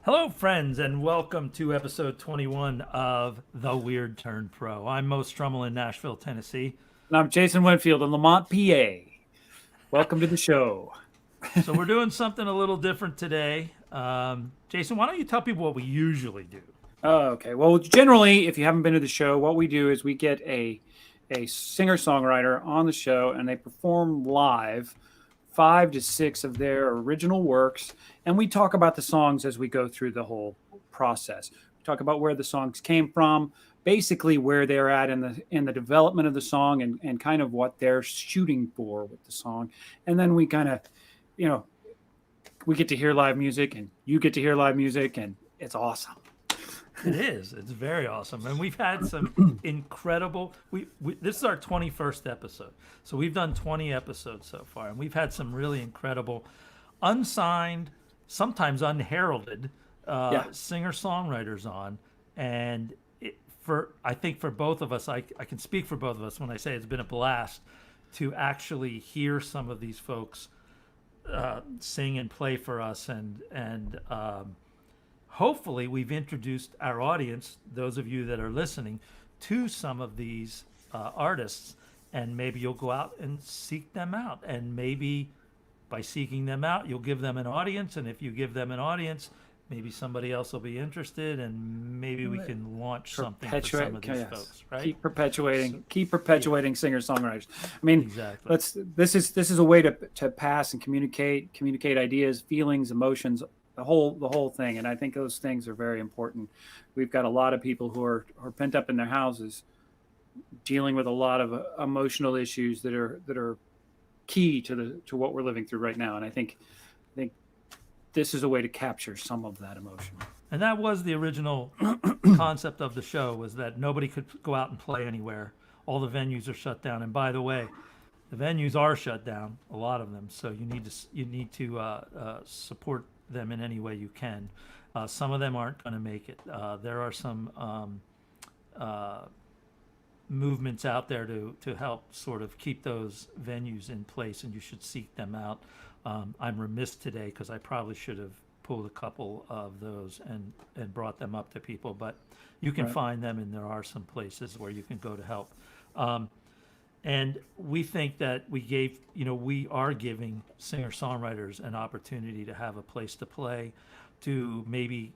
Hello, friends, and welcome to episode 21 of The Weird Turn Pro. I'm Mo Strummel in Nashville, Tennessee. And I'm Jason Winfield in Lamont, PA. Welcome to the show. So, we're doing something a little different today. Jason, why don't you tell people what we usually do? Okay. Well, generally, if you haven't been to the show, what we do is we get a singer songwriter on the show, and they perform live 5 to 6 of their original works, and we talk about the songs as we go through the whole process. We talk about where the songs came from, basically where they're at in the development of the song, and kind of what they're shooting for with the song, and then we kind of, you know, we get to hear live music, and you get to hear live music, and it's awesome. It is. It's very awesome. And we've had some incredible this is our 21st episode. So we've done 20 episodes so far, and we've had some really incredible unsigned, sometimes unheralded Yeah. singer-songwriters on. And for I think for both of us, I can speak for both of us when I say it's been a blast to actually hear some of these folks sing and play for us, and hopefully we've introduced our audience, those of you that are listening, to some of these artists, and maybe you'll go out and seek them out, and maybe by seeking them out you'll give them an audience, and if you give them an audience, maybe somebody else will be interested, and maybe we can launch something for some of these Yes. folks, right? Keep perpetuating singer songwriters. I mean, Exactly. let's this is a way to pass and communicate ideas, feelings, emotions, the whole thing. And I think those things are very important. We've got a lot of people who are pent up in their houses, dealing with a lot of emotional issues that are key to what we're living through right now. And I think this is a way to capture some of that emotion. And that was the original concept of the show, was that nobody could go out and play anywhere. All the venues are shut down. And by the way, the venues are shut down, a lot of them. So you need to support them in any way you can. Some of them aren't going to make it. There are some uh, movements out there to help sort of keep those venues in place, and you should seek them out. I'm remiss today because I probably should have pulled a couple of those and brought them up to people, but you can Right. find them, and there are some places where you can go to help. Um, and we think that we are giving singer songwriters an opportunity to have a place to play, to maybe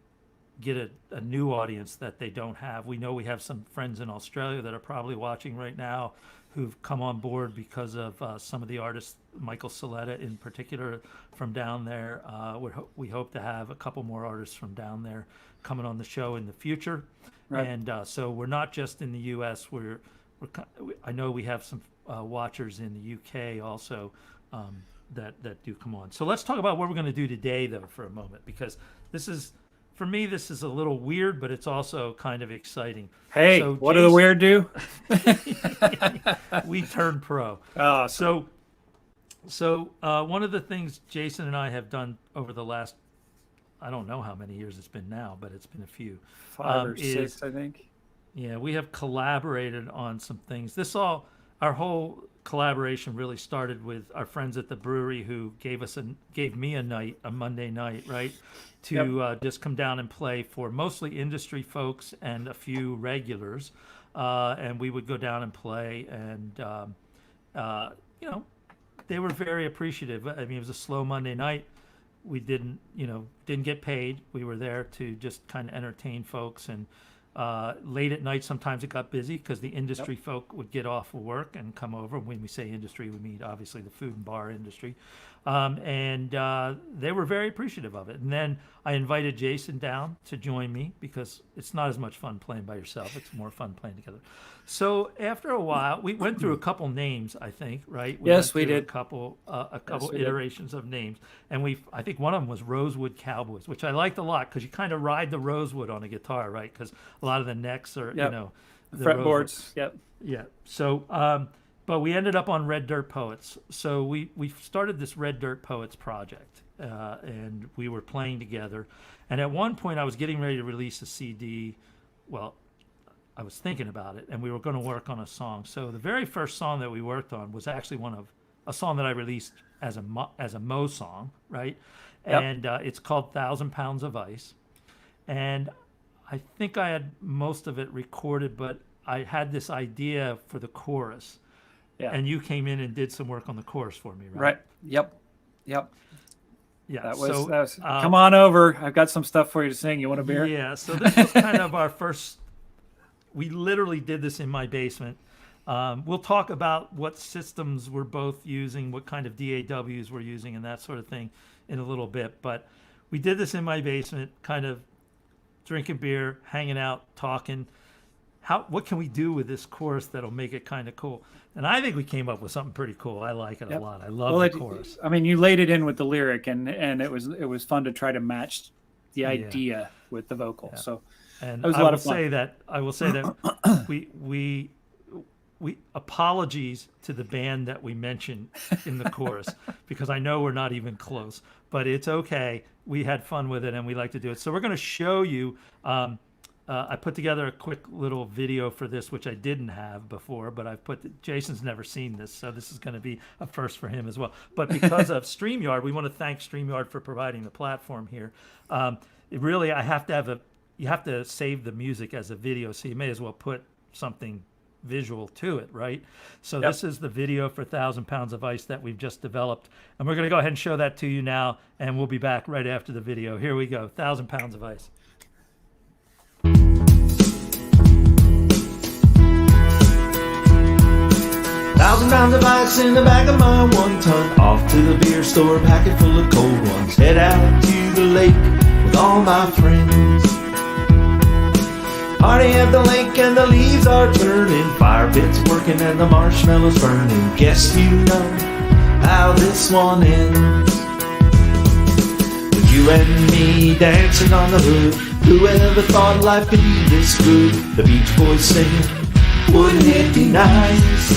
get a new audience that they don't have. We know we have some friends in Australia that are probably watching right now who've come on board because of some of the artists, Michael Saletta in particular, from down there. We hope to have a couple more artists from down there coming on the show in the future. Right. And so we're not just in the U.S. I know we have some watchers in the UK also, that do come on. So let's talk about what we're going to do today, though, for a moment, because this is, for me, this is a little weird, but it's also kind of exciting. Hey, So what do the weird do? we turn pro. Oh, So one of the things Jason and I have done over the last, I don't know how many years it's been now, but it's been a few. 5 or 6, I think. Yeah, we have collaborated on some things. Our whole collaboration really started with our friends at the brewery who gave me a Monday night, right, Yep. to just come down and play for mostly industry folks and a few regulars, and we would go down and play, and uh, you know, they were very appreciative. I mean, it was a slow Monday night. We didn't get paid. We were there to just kind of entertain folks, and late at night, sometimes it got busy because the Yep. industry folk would get off of work and come over. When we say industry, we mean obviously the food and bar industry. And they were very appreciative of it. And then I invited Jason down to join me because it's not as much fun playing by yourself. It's more fun playing together. So after a while, we went through a couple names, I think, right? We went Yes, we through did. a Yes, couple we did. iterations of names, and I think one of them was Rosewood Cowboys, which I liked a lot because you kind of ride the rosewood on a guitar, right? Because a lot of the necks are, Yep. The the rosewood. fretboards. Yep. Yeah. So, but we ended up on Red Dirt Poets. So we started this Red Dirt Poets project, and we were playing together. And at one point, I was getting ready to release a CD. Well, I was thinking about it, and we were going to work on a song. So the very first song that we worked on was actually a song that I released as a Mo song, right? Yep. And it's called "1,000 Pounds of Ice." and I think I had most of it recorded, but I had this idea for the chorus, Yeah. and you came in and did some work on the chorus for me, right? Right. Yep. Yeah. That was, so, that was come on over. I've got some stuff for you to sing. You want a beer? Yeah. So this was kind of our first. We literally did this in my basement. We'll talk about what systems we're both using, what kind of DAWs we're using, and that sort of thing in a little bit. But we did this in my basement, kind of drinking beer, hanging out, talking. What can we do with this chorus that'll make it kind of cool? And I think we came up with something pretty cool. I like it a lot. I love the chorus. I mean, you laid it in with the lyric, and it was fun to try to match the idea with the vocal. Yeah. So and it was a lot of fun. I will say that we apologies to the band that we mentioned in the chorus because I know we're not even close, but it's okay. We had fun with it and we like to do it. So we're going to show you. I put together a quick little video for this, which I didn't have before, but Jason's never seen this, so this is going to be a first for him as well. But because of StreamYard, we want to thank StreamYard for providing the platform here. You have to save the music as a video, so you may as well put something visual to it, right? So This is the video for 1,000 Pounds of Ice that we've just developed, and we're going to go ahead and show that to you now, and we'll be back right after the video. Here we go, 1,000 Pounds of Ice. 1,000 pounds of ice in the back of my 1-ton. Off to the beer store, packet full of cold ones. Head out to the lake with all my friends. Party at the lake and the leaves are turning. Fire pits working and the marshmallows burning. Guess you know how this one ends. With you and me dancing on the hood. Whoever thought life could be this good? The Beach Boys singing, wouldn't it be nice?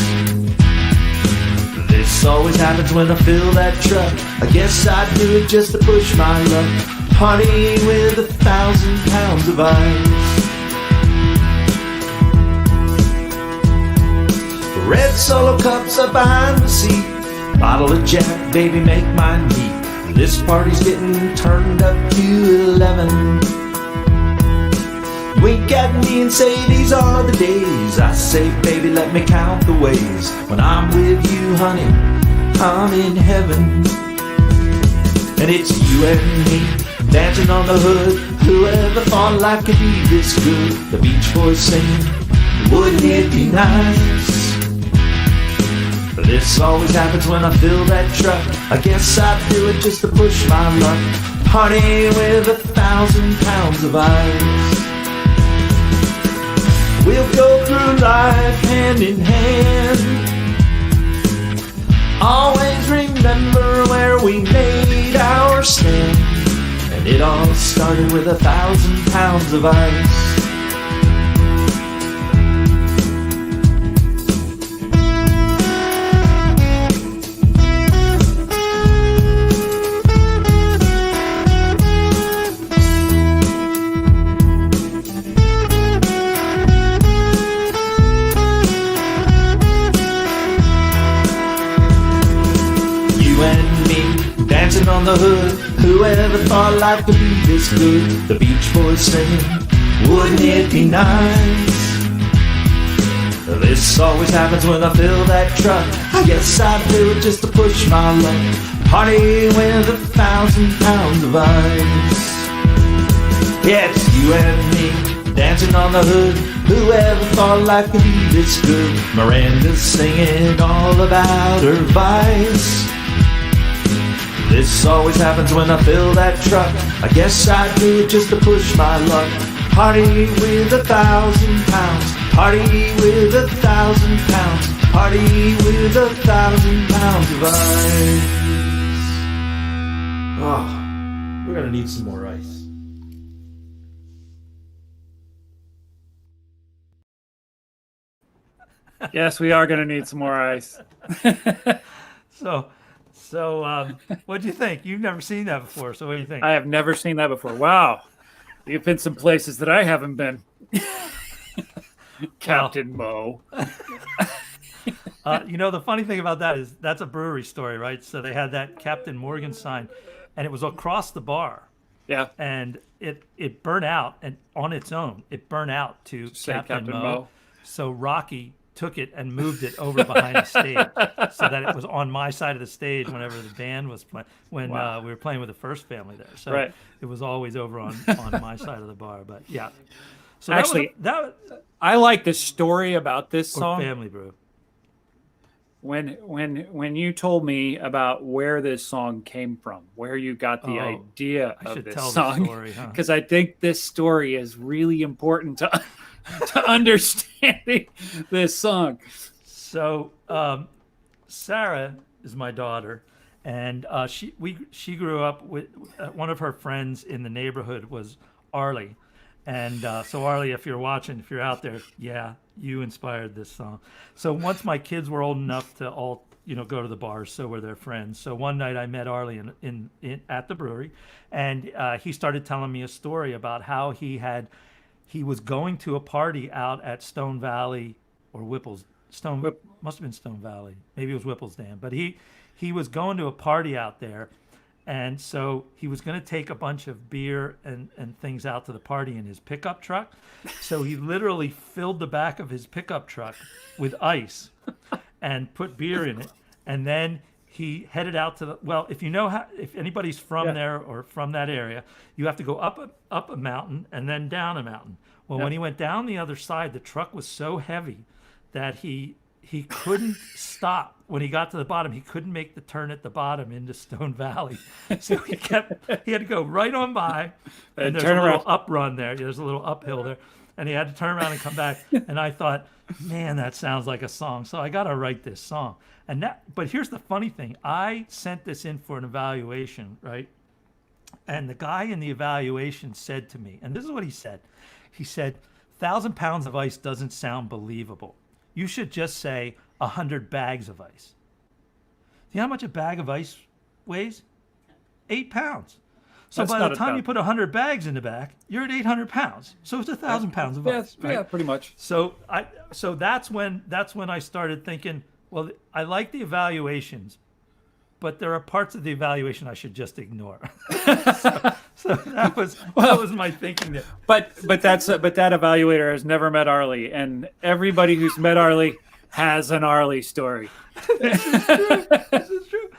This always happens when I fill that truck. I guess I'd do it just to push my luck. Party with 1,000 pounds of ice. Red Solo cups up behind the seat. Bottle of Jack, baby, make mine neat. This party's getting turned up to 11. Wink at me and say these are the days. I say, baby, let me count the ways. When I'm with you, honey, I'm in heaven. And it's you and me dancing on the hood. Whoever thought life could be this good? The Beach Boys singing, wouldn't it be nice? This always happens when I fill that truck. I guess I'd do it just to push my luck. Party with 1,000 pounds of ice. We'll go through life hand in hand. Always remember where we made our stand. And it all started with 1,000 pounds of ice. On the hood, whoever thought life could be this good? The Beach Boys singing, wouldn't it be nice? This always happens when I fill that truck. I guess I'd do it just to push my luck. Party with 1,000 pounds of ice. Yeah, it's you and me dancing on the hood. Whoever thought life could be this good? Miranda's singing all about her vice. This always happens when I fill that truck. I guess I do it just to push my luck. Party with 1,000 pounds. Party with 1,000 pounds. Party with 1,000 pounds of ice. Oh, we're gonna need some more ice. Yes, we are going to need some more ice. So, what'd you think? You've never seen that before, so what do you think? I have never seen that before. Wow. You've been some places that I haven't been. Captain Mo. The funny thing about that is that's a brewery story, right? So they had that Captain Morgan sign, and it was across the bar. Yeah. and it burnt out, and on its own it burnt out to Say Captain, Captain Mo. Mo. So Rocky took it and moved it over behind the stage so that it was on my side of the stage whenever the band was playing, when Wow. we were playing with the first family there. So Right. it was always over on my side of the bar. But yeah, so Actually, that was I like the story about this or song. Family Brew. When you told me about where this song came from, where you got the Oh, idea I of should this tell the song, story, huh? because I think this story is really important to to understanding this song. So Sarah is my daughter, and she grew up with one of her friends in the neighborhood was Arlie, and so Arlie, if you're watching, if you're out there, yeah, you inspired this song. So once my kids were old enough to all go to the bars, so were their friends. So one night I met Arlie in at the brewery, and he started telling me a story about how he was going to a party out at Stone Valley or Whipple's must have been Stone Valley. Maybe it was Whipple's Dam. But he was going to a party out there, and so he was going to take a bunch of beer and things out to the party in his pickup truck. So he literally filled the back of his pickup truck with ice and put beer in it, and then he headed out to if anybody's from there or from that area, you have to go up a mountain and then down a mountain. Well, when he went down the other side, the truck was so heavy that he couldn't stop. When he got to the bottom, he couldn't make the turn at the bottom into Stone Valley. So he had to go right on by, and there's turn a little around. up run there. There's a little uphill there. And he had to turn around and come back. And I thought, man, that sounds like a song. So I got to write this song. But here's the funny thing. I sent this in for an evaluation, right? And the guy in the evaluation said to me, and this is what he said. He said, 1,000 pounds of ice doesn't sound believable. You should just say 100 bags of ice. You know how much a bag of ice weighs? 8 pounds. So That's by not the a time ton. you put 100 bags in the back, you're at 800 pounds. So it's 1,000 pounds of ice. Right? Yeah, pretty much. So that's when I started thinking, well, I like the evaluations, but there are parts of the evaluation I should just ignore. so that was my thinking there. But that evaluator has never met Arlie, and everybody who's met Arlie has an Arlie story. This is true.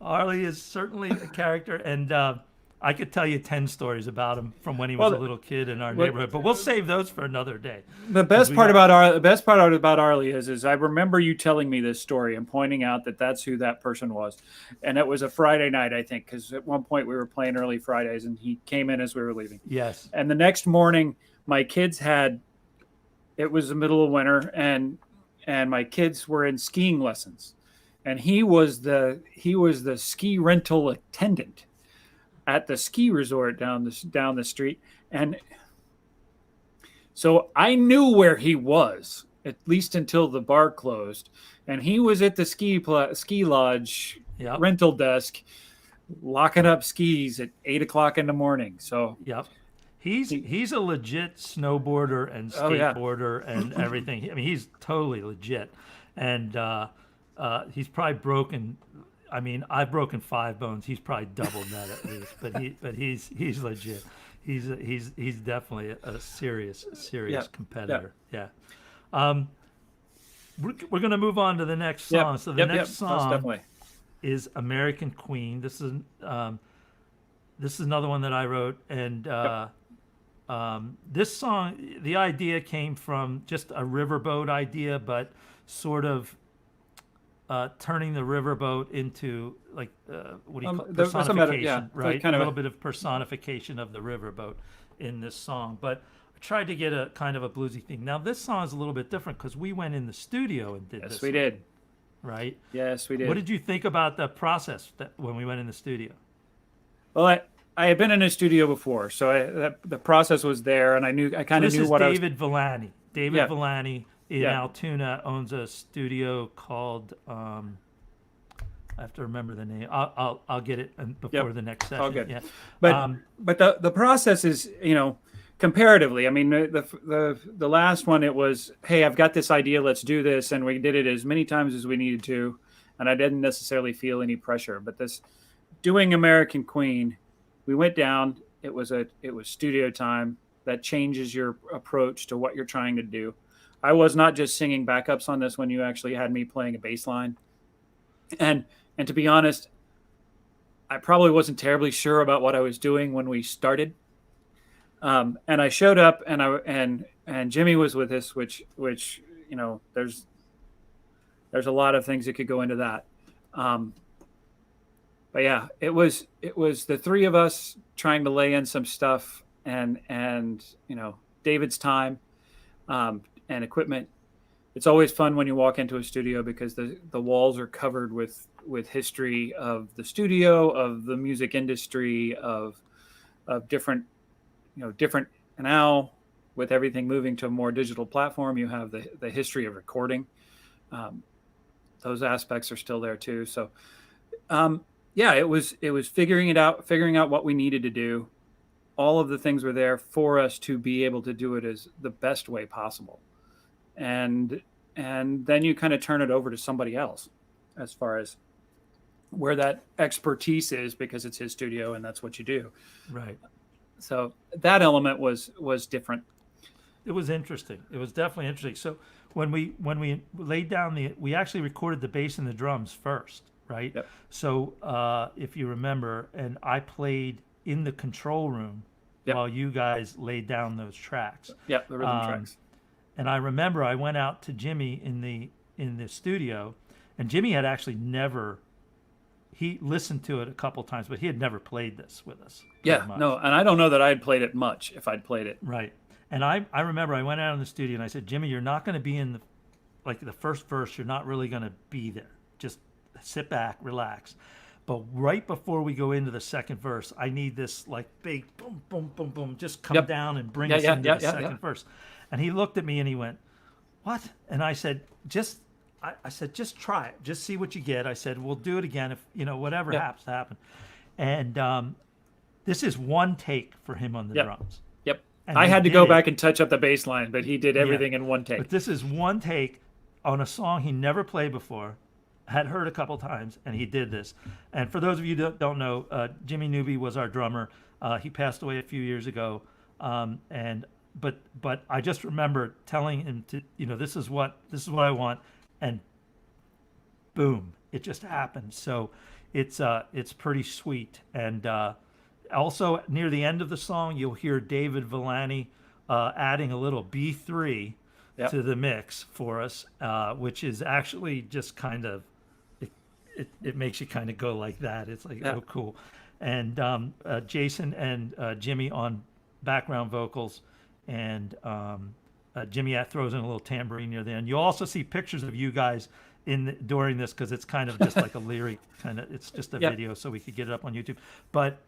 Arlie is certainly a character, and I could tell you 10 stories about him from when he was a little kid in our neighborhood, but we'll save those for another day. The best part about Arlie is I remember you telling me this story and pointing out that that's who that person was, and it was a Friday night, I think, because at one point we were playing early Fridays, and he came in as we were leaving. Yes. And the next morning, my kids it was the middle of winter, and my kids were in skiing lessons, and he was the ski rental attendant at the ski resort down the street. And so I knew where he was, at least until the bar closed, and he was at the ski lodge Yep. rental desk locking up skis at 8:00 in the morning. So Yep. He's a legit snowboarder and Oh, yeah. skateboarder and everything. I mean, he's totally legit. And he's probably broken. I mean, I've broken 5 bones. He's probably doubled that at least. But he's legit. He's definitely a serious Yeah. competitor. Yeah. We're gonna move on to the next song. So the next most song definitely. is American Queen. This is another one that I wrote, and this song, the idea came from just a riverboat idea, but sort of turning the riverboat into like what do you call it? there's a meta- Personification, yeah, right? kind A of little bit of personification of the riverboat in this song, but I tried to get a kind of a bluesy thing. Now this song is a little bit different because we went in the studio and did this. Yes, we did. Right? Yes, we did. What did you think about the process when we went in the studio? Well, I had been in a studio before, so the process was there, and I kind of This knew is what I was. David Villani. David Yeah. Villani in Yeah. Altoona owns a studio called. I have to remember the name. I'll get it before Yep. the next session. All good. Yeah. But the process is, comparatively. I mean, the last one, it was, hey, I've got this idea, let's do this, and we did it as many times as we needed to, and I didn't necessarily feel any pressure. But this doing American Queen, we went down it was studio time that changes your approach to what you're trying to do. I was not just singing backups on this one. You actually had me playing a bass line. And to be honest, I probably wasn't terribly sure about what I was doing when we started. And I showed up, and Jimmy was with us, which you know, there's a lot of things that could go into that. But yeah, it was the three of us trying to lay in some stuff, and you know, David's time and equipment. It's always fun when you walk into a studio because the walls are covered with history of the studio, of the music industry, of different, you know, different. And now with everything moving to a more digital platform, you have the history of recording. Those aspects are still there too. So yeah, it was figuring out what we needed to do. All of the things were there for us to be able to do it as the best way possible. And then you kind of turn it over to somebody else as far as where that expertise is, because it's his studio and that's what you do. Right. So that element was different. It was interesting. It was definitely interesting. So when we laid down we actually recorded the bass and the drums first, right? Yep. So if you remember, and I played in the control room Yep. while you guys laid down those tracks. Yeah, the rhythm tracks. And I remember I went out to Jimmy in the studio, and Jimmy had actually he listened to it a couple times, but he had never played this with us. Yeah, no, and I don't know that I'd played it much if I'd played it. Right. And I remember I went out in the studio and I said, Jimmy, you're not going to be in the first verse. You're not really going to be there. Just sit back, relax. But right before we go into the second verse, I need this like big boom, boom, boom, boom, just come down and bring us into the second verse. And he looked at me and he went, what? And I said, just try it. Just see what you get. I said, we'll do it again if, you know, whatever happens to happen. And this is one take for him on the drums. Yep. And I he had to did go it. back and touch up the bass line, but he did everything in one take. But this is one take on a song he never played before, had heard a couple times, and he did this. And for those of you that don't know, Jimmy Newby was our drummer. He passed away a few years ago. But I just remember telling him to, you know, this is what I want, and boom, it just happened. So it's pretty sweet. And also near the end of the song, you'll hear David Villani adding a little B3 to the mix for us, which is actually just kind of it makes you kind of go like that. It's like, oh, cool. And Jason and Jimmy on background vocals, and Jimmy throws in a little tambourine near the end. You'll also see pictures of you guys during this, because it's kind of just like a lyric kind of. It's just a video, so we could get it up on YouTube. But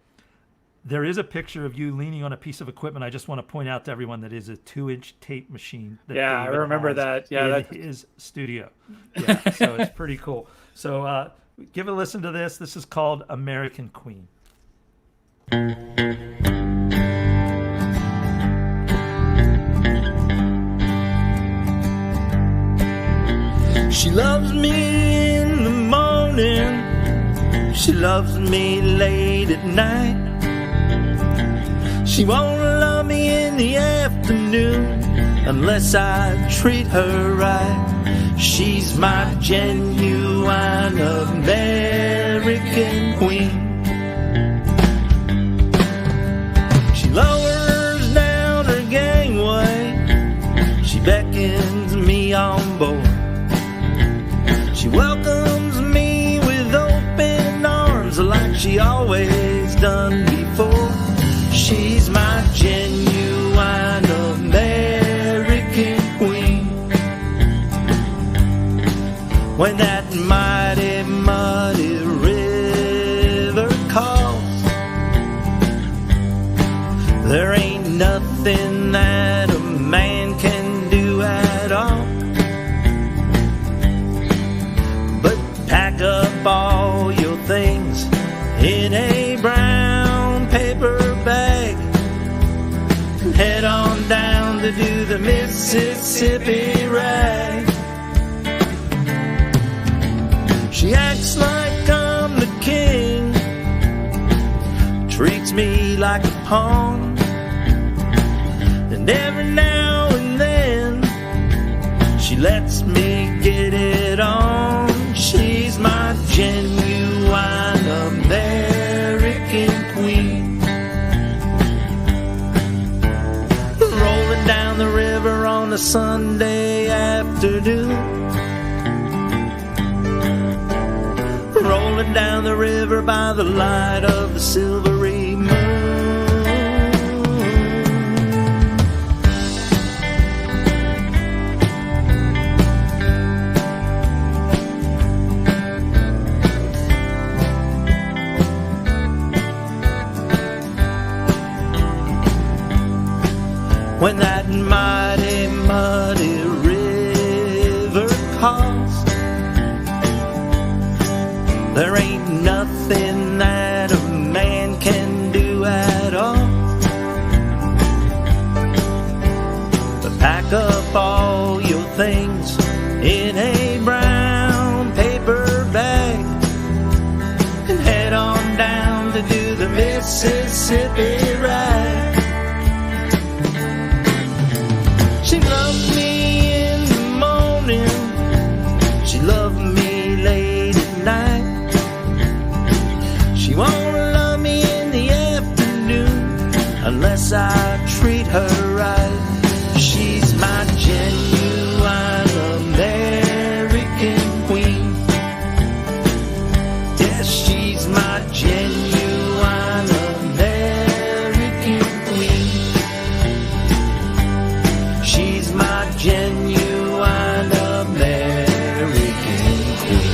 there is a picture of you leaning on a piece of equipment. I just want to point out to everyone that is a 2-inch tape machine. That I David remember has that. Yeah, in his studio. Yeah, so it's pretty cool. So give a listen to this. This is called American Queen. She loves me in the morning, she loves me late at night. She won't love me in the afternoon unless I treat her right. She's my genuine American queen. She lowers down her gangway, she beckons me on board. She welcomes me with open arms like she always done before. She's my genuine American queen. When that mighty, muddy river calls, there ain't nothing that a man can do at all but pack up all your things in a brown paper bag and head on down to do the Mississippi rag. She acts like I'm the king, treats me like a pawn. And every now and then she lets me get it on. She's my genuine American queen. Rolling down the river on a Sunday afternoon. Rolling down the river by the light of the silvery moon. When that mighty, muddy river calls, there ain't nothing that a man can do at all but pack up all your things in a brown paper bag and head on down to do the Mississippi ride. She loved me in the morning, she loved me late at night. She won't love me in the afternoon unless I treat her right. She's my genuine American queen. Yes, she's my genuine American queen. She's my genuine American queen.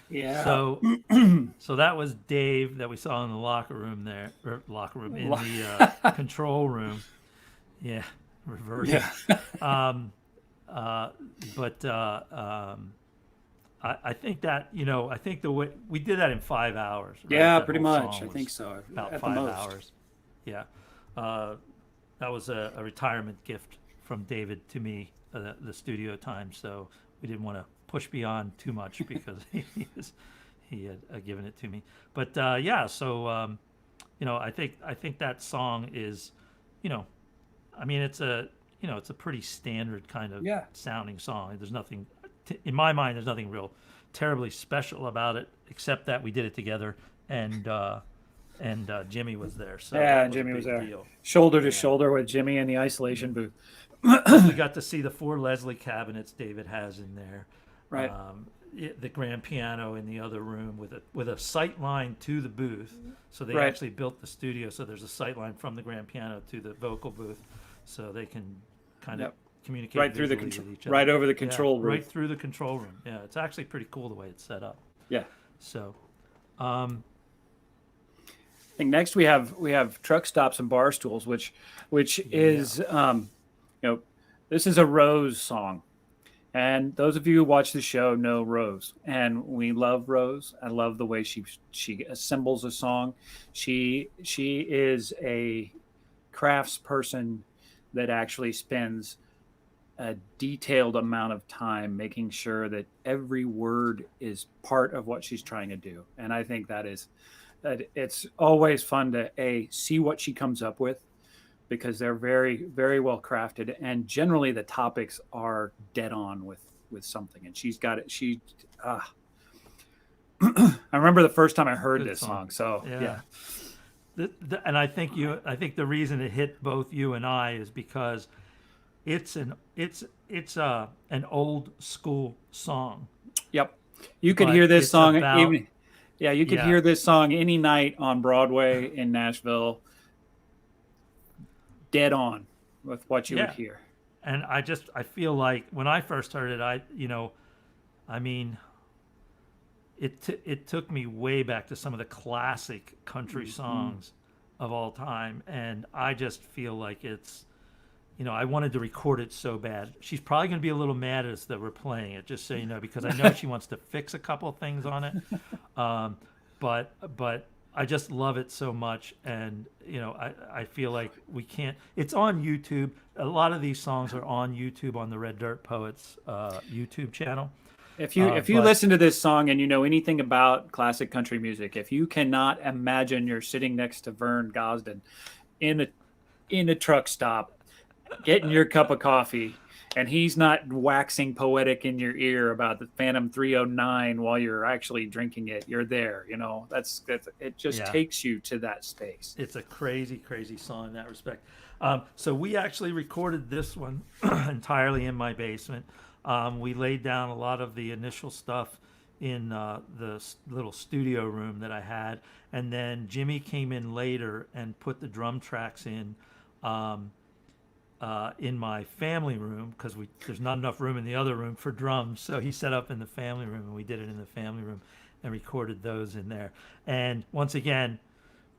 Yeah. So, so that was Dave that we saw in the locker room there, or locker room in the control room. Yeah, reverse. Yeah. I think that, I think the way we did that in 5 hours. Right? Yeah, That pretty whole much. song I was think so. About At the 5 most. hours. Yeah. That was a retirement gift from David to me, the studio time. So we didn't want to push beyond too much because he had given it to me. But yeah, so I think that song is, I mean, it's a pretty standard kind of Yeah. sounding song. There's nothing, in my mind, there's nothing real terribly special about it, except that we did it together and Jimmy was there. So Yeah, that was a Jimmy was big there. deal. Shoulder to shoulder with Jimmy in the isolation booth. We got to see the 4 Leslie cabinets David has in there. Right. The grand piano in the other room with a sight line to the booth. So they Right. actually built the studio so there's a sight line from the grand piano to the vocal booth, so they can kind of Yep. communicate Right through the visually control, with each other. right over the Yeah, control room. right through the control room. Yeah, it's actually pretty cool the way it's set up. Yeah. So, I think next we have truck stops and bar stools, which is this is a Rose song, and those of you who watch the show know Rose, and we love Rose. I love the way she assembles a song. She is a crafts person that actually spends a detailed amount of time making sure that every word is part of what she's trying to do, and I think that it's always fun to see what she comes up with, because they're very, very well crafted, and generally the topics are dead on with something, and she's got it. I remember the first time I heard Good this song. song. So yeah. And I think the reason it hit both you and I is because it's an old school song. Yep. You could But hear this it's song about- even. Yeah, you could Yeah. hear this song any night on Broadway in Nashville. Dead on with what you Yeah. would hear. And I feel like when I first heard it, it took me way back to some of the classic country songs of all time, and I just feel like it's, I wanted to record it so bad. She's probably going to be a little mad at us that we're playing it, just so you know, because I know she wants to fix a couple of things on it. But I just love it so much, and I feel like we can't. It's on YouTube. A lot of these songs are on YouTube on the Red Dirt Poets YouTube channel. If you listen to this song and you know anything about classic country music, if you cannot imagine you're sitting next to Vern Gosdin in a truck stop, getting your cup of coffee, and he's not waxing poetic in your ear about the Phantom 309 while you're actually drinking it, you're there. That's it. Just takes you to that space. It's a crazy, crazy song in that respect. So we actually recorded this one entirely in my basement. We laid down a lot of the initial stuff in the little studio room that I had, and then Jimmy came in later and put the drum tracks in my family room, because there's not enough room in the other room for drums, so he set up in the family room, and we did it in the family room and recorded those in there. And once again,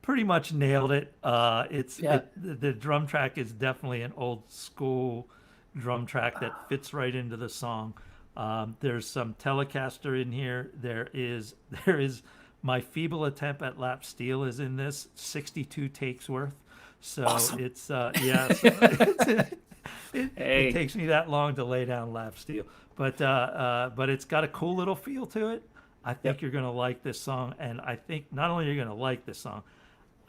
pretty much nailed it. The drum track is definitely an old school drum track that fits right into the song. There's some Telecaster in here. There is my feeble attempt at lap steel is in this, 62 takes worth. So awesome. It's it takes me that long to lay down lap steel, but it's got a cool little feel to it. I think you're gonna like this song, and I think not only are you gonna like this song,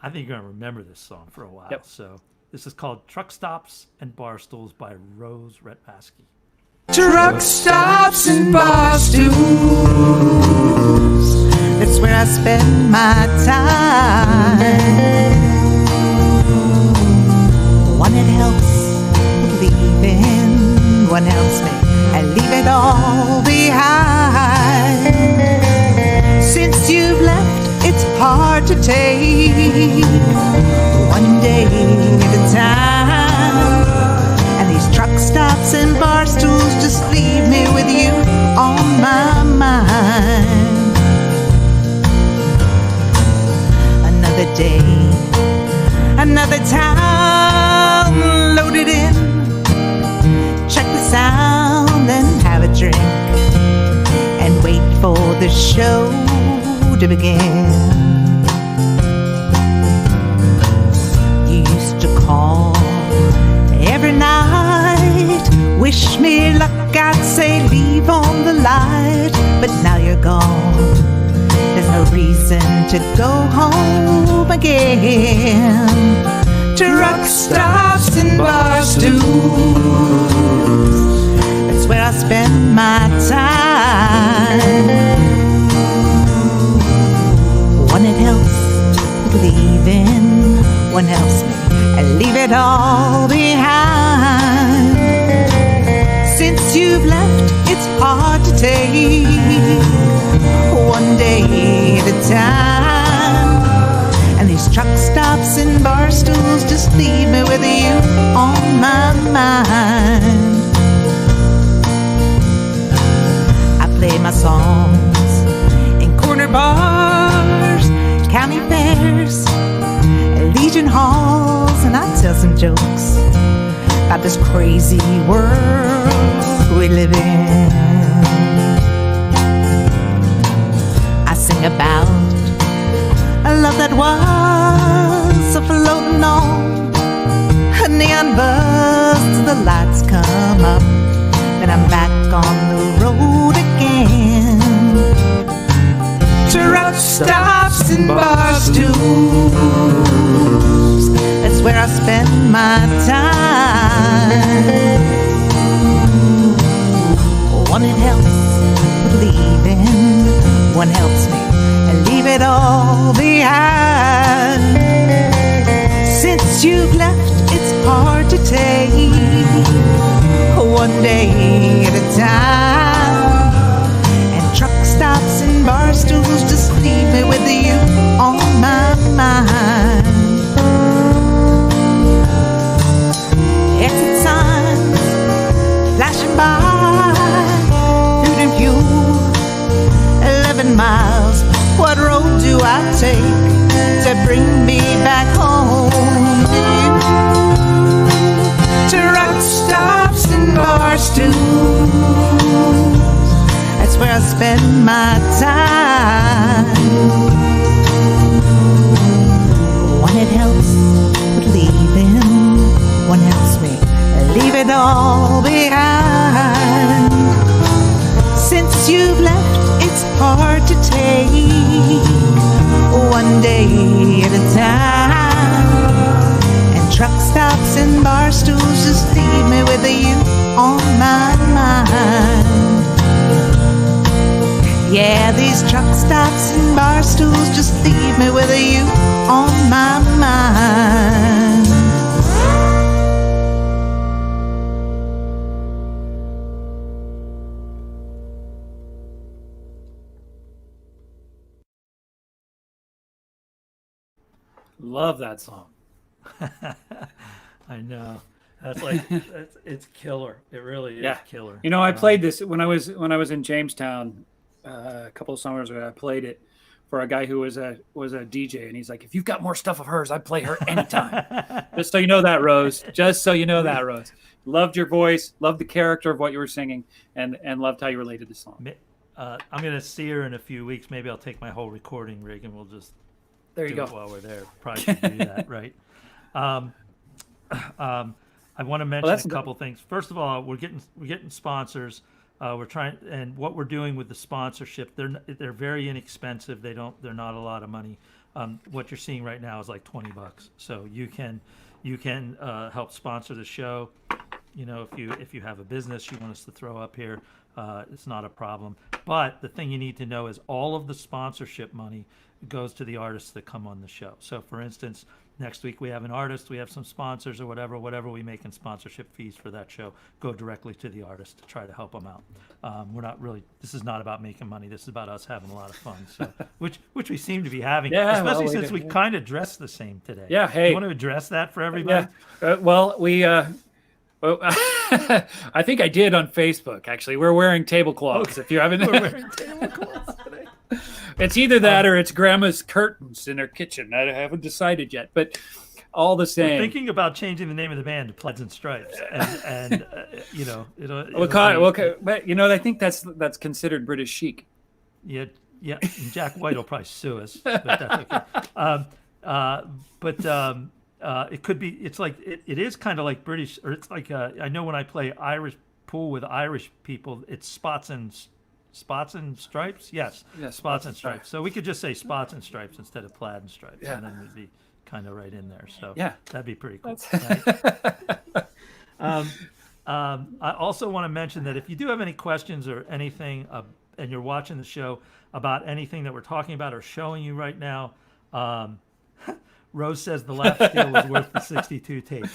I think you're gonna remember this song for a while. So this is called "Truck Stops and Bar Stools" by Rose Retmaske. Truck stops and bar stools, that's where I spend my time. One it helps believing, one helps me and leave it all behind. Since you've left, it's hard to take, one day at a time. And these truck stops and bar stools just leave me with you on my mind. Another day, another town loaded in. Check the sound and have a drink and wait for the show to begin. You used to call every night, wish me luck, I'd say leave on the light. But now you're gone, there's no reason to go home again. Truck stops and bar stools, that's where I spend my time. One it helps believe in, one helps me and leave it all behind. Since you've left, it's hard to take, one day at a time. And these truck stops and bar stools just leave me with you on my mind. I play my songs in corner bars, county fairs, Legion halls, and I tell some jokes about this crazy world we live in. I sing about a love that was floating on a neon bus till the lights come up, then I'm back on the road again. Truck stops and bar stools, that's where I spend my time. One it helps believing, one helps me and leave it all behind. Since you've left, it's hard to take, one day at a time. And truck stops and bar stools just leave me with you on my mind. Exit signs flashing by, food and fuel, 11 miles. What road do I take to bring me back home to you? Truck stops and bar stools, that's where I spend my time. it helps with leaving. One helps me leave it all behind. Since you've left, it's hard to take, one day at a time. And truck stops and bar stools just leave me with you on my mind. Yeah, these truck stops and bar stools just leave me with you on my mind. Love that song. I know. That's like it's killer. It really is Yeah. killer. You know, I played this when I was in Jamestown a couple of summers ago. I played it for a guy who was a DJ, and he's like, "If you've got more stuff of hers, I'd play her anytime." Just so you know that, Rose. Just so you know that, Rose. Loved your voice, loved the character of what you were singing, and loved how you related the song. I'm gonna see her in a few weeks. Maybe I'll take my whole recording rig and we'll just There you do go. it while we're there. Probably should do that, right? I want to mention that's a couple things. First of all, we're getting sponsors. We're trying, and what we're doing with the sponsorship, they're very inexpensive. They're not a lot of money. What you're seeing right now is like $20, so you can help sponsor the show. You know, if you have a business you want us to throw up here, it's not a problem. But the thing you need to know is all of the sponsorship money goes to the artists that come on the show. So, for instance, next week we have an artist, we have some sponsors or whatever we make in sponsorship fees for that show go directly to the artist to try to help them out. We're not really, this is not about making money. This is about us having a lot of fun. So, which we seem to be having, Yeah, especially well, since we kind of dressed the same today. Yeah, hey. You want to address that for everybody? Yeah. Well, I think I did on Facebook. Actually, we're wearing tablecloths. If you haven't, We're wearing tablecloths today. it's either that or it's Grandma's curtains in her kitchen. I haven't decided yet, but all the same. Thinking about changing the name of the band to Pleasant Stripes, and you know, But you know, I think that's considered British chic. yeah, and Jack White will probably sue us, but that's okay. It could be. It's like it is kind of like British, or it's like I know when I play Irish pool with Irish people, it's spots and stripes. Yes, Yeah, spots and stripes. So we could just say spots and stripes instead of plaid and stripes, Yeah. and then we'd be kind of right in there. So Yeah. that'd be pretty cool. Right? I also want to mention that if you do have any questions or anything, and you're watching the show about anything that we're talking about or showing you right now, Rose says the lap steel was worth the 62 tape.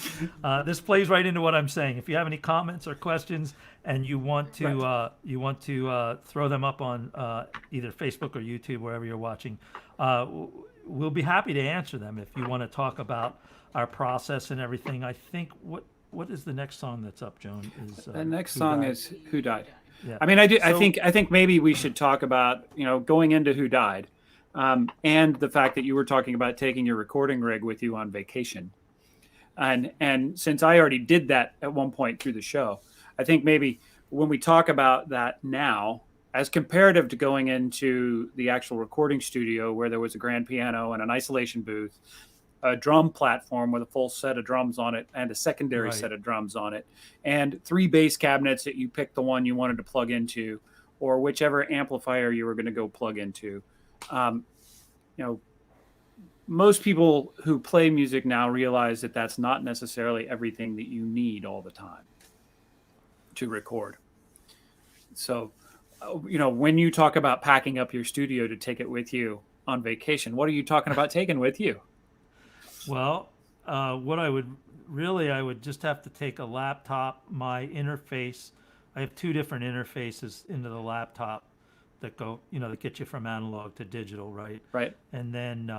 This plays right into what I'm saying. If you have any comments or questions and you want to throw them up on either Facebook or YouTube, wherever you're watching, we'll be happy to answer them. If you want to talk about our process and everything, I think what is the next song that's up, Joan? The next Who song Died? is Who Died. Yeah. I mean, I So- think maybe we should talk about, you know, going into Who Died, and the fact that you were talking about taking your recording rig with you on vacation, and since I already did that at one point through the show, I think maybe when we talk about that now, as comparative to going into the actual recording studio where there was a grand piano and an isolation booth, a drum platform with a full set of drums on it and a secondary Right. set of drums on it, and 3 bass cabinets that you picked the one you wanted to plug into, or whichever amplifier you were going to go plug into. You know, most people who play music now realize that that's not necessarily everything that you need all the time to record. So, you know, when you talk about packing up your studio to take it with you on vacation, what are you talking about taking with you? Well, what I would just have to take a laptop, my interface. I have 2 different interfaces into the laptop that go, you know, that get you from analog to digital, right? Right. And then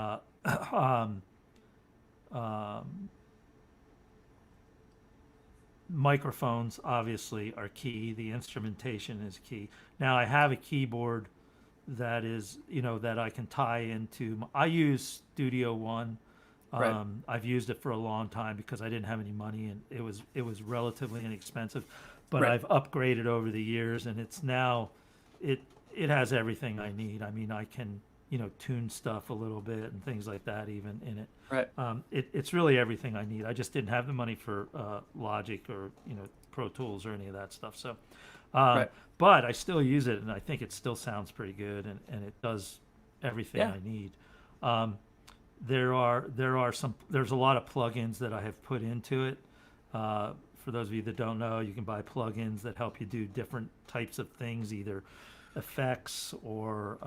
microphones obviously are key. The instrumentation is key. Now I have a keyboard that is, you know, that I can tie into. I use Studio One. Right. I've used it for a long time because I didn't have any money and it was relatively inexpensive. But Right. I've upgraded over the years and it's now it has everything I need. I mean, I can tune stuff a little bit and things like that even in it. Right. It's really everything I need. I just didn't have the money for Logic or Pro Tools or any of that stuff. So, Right. but I still use it, and I think it still sounds pretty good, and it does everything Yeah. I need. There's a lot of plugins that I have put into it. For those of you that don't know, you can buy plugins that help you do different types of things, either effects or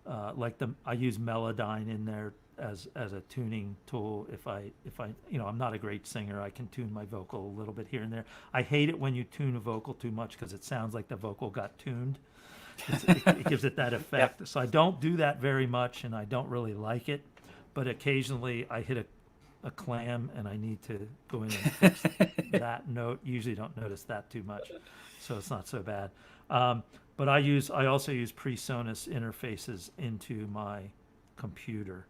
I use Melodyne in there as a tuning tool. If I I'm not a great singer, I can tune my vocal a little bit here and there. I hate it when you tune a vocal too much because it sounds like the vocal got tuned. It gives it that effect. So I don't do that very much, and I don't really like it. But occasionally I hit a clam and I need to go in and fix that note. Usually don't notice that too much, so it's not so bad. But I also use PreSonus interfaces into my computer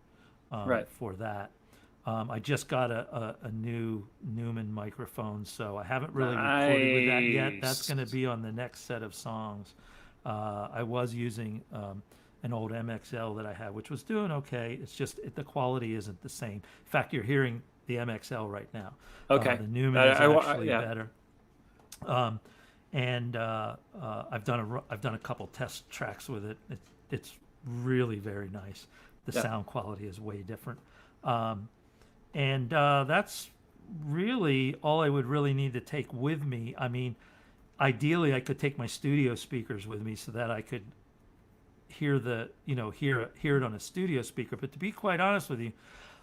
Right. for that. I just got a new Newman microphone, so I haven't really recorded with that yet. That's going to be on the next set of songs. I was using an old MXL that I had, which was doing okay. It's just the quality isn't the same. In fact, you're hearing the MXL right now. Okay. The Newman is actually yeah. better. I've done a couple test tracks with it. It's really very nice. The Yeah. sound quality is way different. That's really all I would really need to take with me. I mean, ideally, I could take my studio speakers with me so that I could hear hear it on a studio speaker. But to be quite honest with you,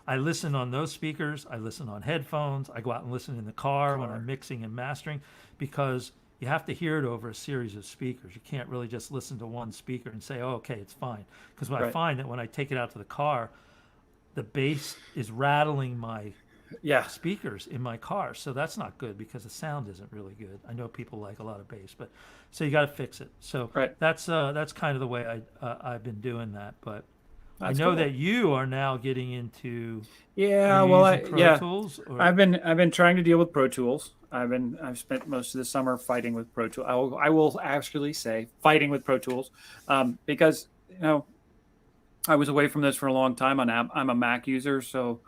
I listen on those speakers. I listen on headphones. I go out and listen in the car when I'm mixing and mastering, because you have to hear it over a series of speakers. You can't really just listen to one speaker and say, "Oh, okay, it's fine." Because I Right. find that when I take it out to the car, the bass is rattling my Yeah. speakers in my car, so that's not good because the sound isn't really good. I know people like a lot of bass, but so you got to fix it. So Right. that's kind of the way I've been doing that. But That's I know cool. that you are now getting into Yeah. are you Well, using Pro yeah. Tools. Or, I've been trying to deal with Pro Tools. I've spent most of the summer fighting with Pro Tools. I will actually say fighting with Pro Tools, because I was away from this for a long time. I'm a Mac user, so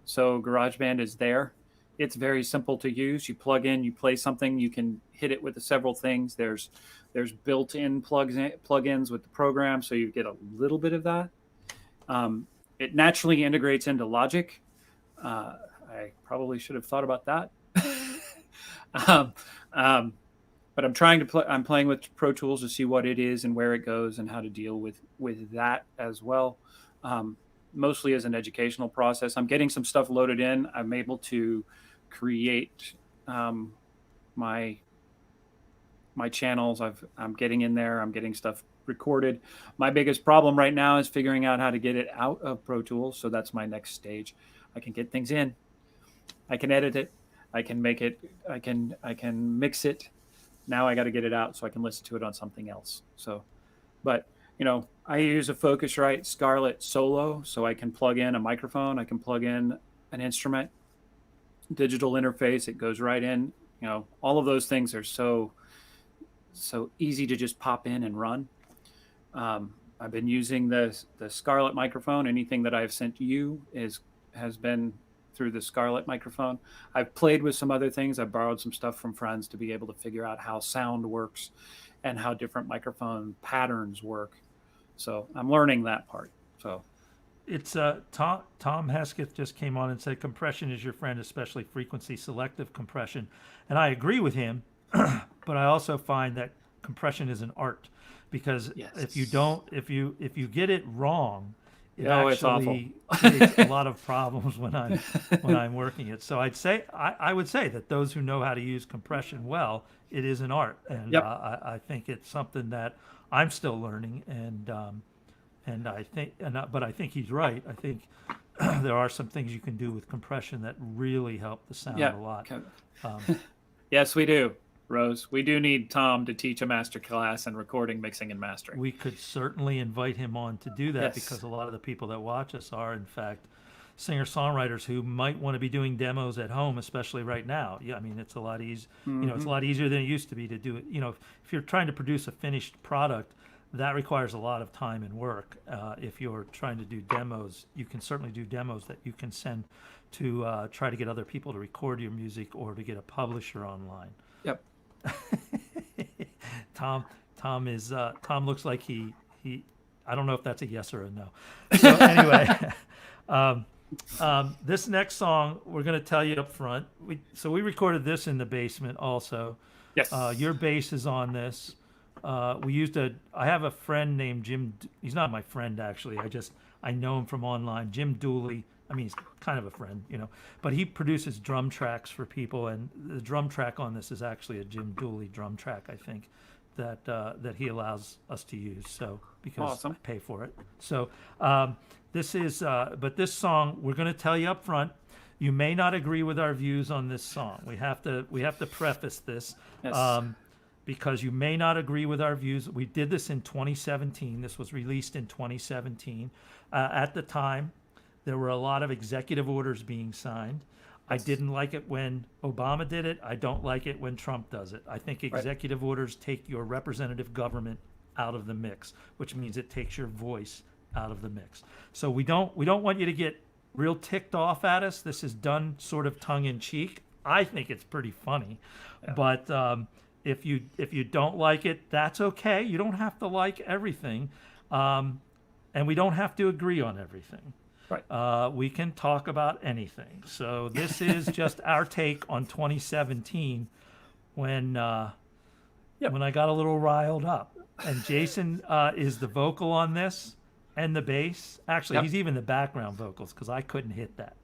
GarageBand is there. It's very simple to use. You plug in, you play something, you can hit it with several things. There's built-in plugins with the program, so you get a little bit of that. It naturally integrates into Logic. I probably should have thought about that. But I'm trying to play. I'm playing with Pro Tools to see what it is and where it goes and how to deal with that as well. Mostly as an educational process. I'm getting some stuff loaded in. I'm able to create my channels. I'm getting in there. I'm getting stuff recorded. My biggest problem right now is figuring out how to get it out of Pro Tools. So that's my next stage. I can get things in. I can edit it. I can make it. I can mix it. Now I got to get it out so I can listen to it on something else. So, but I use a Focusrite Scarlett Solo, so I can plug in a microphone. I can plug in an instrument, digital interface. It goes right in. All of those things are so easy to just pop in and run. I've been using the Scarlett microphone. Anything that I've sent you has been through the Scarlett microphone. I've played with some other things. I've borrowed some stuff from friends to be able to figure out how sound works and how different microphone patterns work. So I'm learning that part. So It's Tom Hesketh just came on and said compression is your friend, especially frequency selective compression, and I agree with him. But I also find that compression is an art, because Yes. if you get it wrong, it it's awful. actually creates a lot of problems when I'm working it. So I would say that those who know how to use compression well, it is an art, and Yep. I think it's something that I'm still learning, but I think he's right. I think there are some things you can do with compression that really help the sound a lot. Yes, we do, Rose. We do need Tom to teach a master class in recording, mixing, and mastering. We could certainly invite him on to do that, Yes. because a lot of the people that watch us are, in fact, singer-songwriters who might want to be doing demos at home, especially right now. Yeah, I mean, it's a lot easy. It's a lot easier than it used to be to do it. If you're trying to produce a finished product, that requires a lot of time and work. If you're trying to do demos, you can certainly do demos that you can send to try to get other people to record your music or to get a publisher online. Yep. Tom looks like he I don't know if that's a yes or a no. So anyway, this next song we're going to tell you up front. We recorded this in the basement also. Yes. Your bass is on this. I have a friend named Jim. He's not my friend actually. I know him from online. Jim Dooley. I mean, he's kind of a friend, but he produces drum tracks for people, and the drum track on this is actually a Jim Dooley drum track, I think, that he allows us to use. So because awesome. I pay for it. So this song we're going to tell you up front. You may not agree with our views on this song. We have to preface this. Yes. Because you may not agree with our views. We did this in 2017. This was released in 2017. At the time, there were a lot of executive orders being signed. I didn't like it when Obama did it. I don't like it when Trump does it. I think executive orders take your representative government out of the mix, which means it takes your voice out of the mix. So we don't want you to get real ticked off at us. This is done sort of tongue in cheek. I think it's pretty funny, but if you don't like it, that's okay. You don't have to like everything, and we don't have to agree on everything. Right. We can talk about anything. So this is just our take on 2017 when I got a little riled up. And Jason is the vocal on this and the bass. Actually, he's even the background vocals because I couldn't hit that.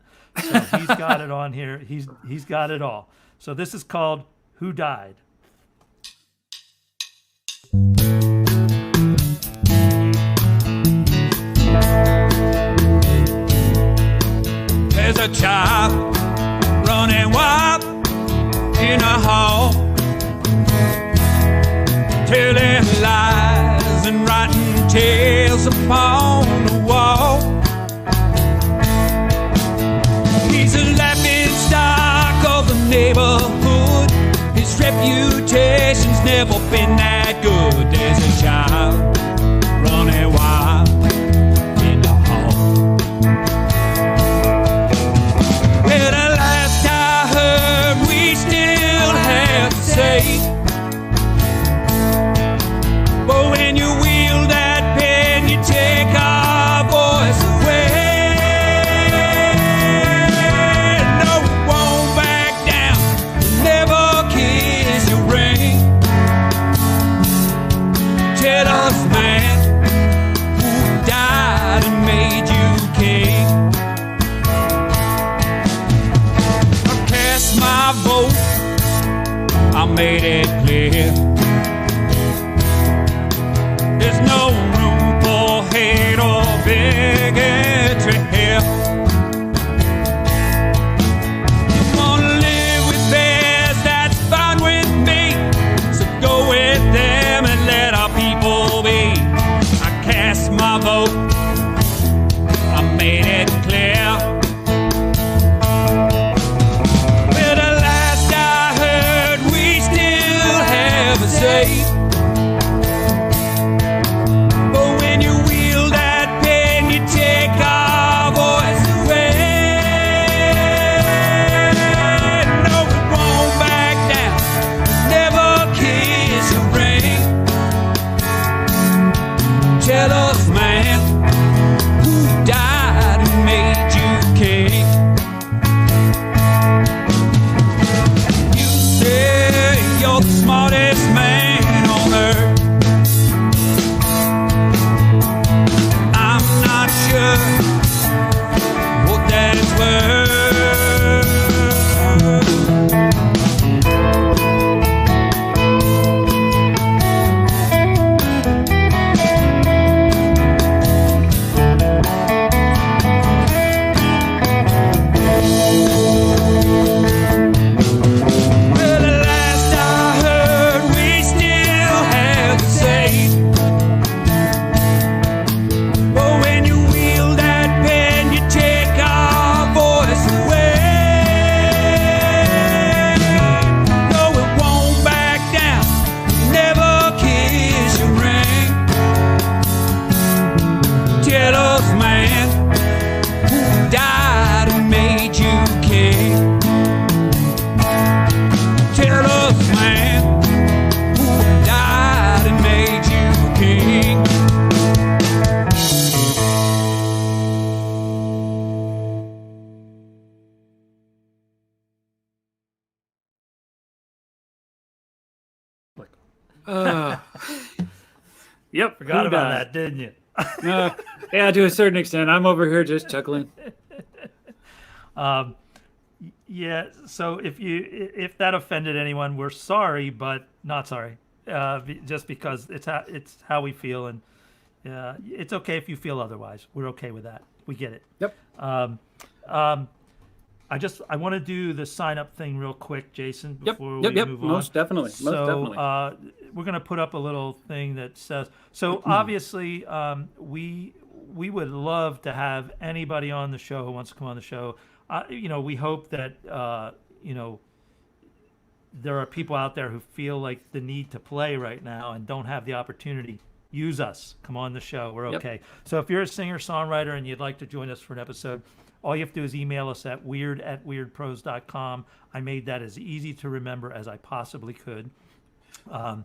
So he's got it on here. He's got it all. So this is called Who Died? There's a child running wild in a hall, telling lies and writing tales upon the wall. He's a laughing stock of the neighborhood. His reputation's never been that good. There's a child running wild in the hall. Well, the last I heard, we still have to say, but when you wield that pen, you take our voice away. No, we won't back down, we'll never kiss your ring. Yep. Forgot who about died? that, didn't you? Yeah, to a certain extent. I'm over here just chuckling. Yeah. So if that offended anyone, we're sorry, but not sorry. Just because it's how we feel, and it's okay if you feel otherwise. We're okay with that. We get it. Yep. I want to do the sign up thing real quick, Jason, Yep. before Yep. we Yep. move on. Most definitely. Most definitely. We're going to put up a little thing that says, so obviously we would love to have anybody on the show who wants to come on the show. We hope that, there are people out there who feel like the need to play right now and don't have the opportunity. Use us. Come on the show. We're Yep. okay. So if you're a singer-songwriter and you'd like to join us for an episode, all you have to do is email us at weird@weirdpros.com. I made that as easy to remember as I possibly could. And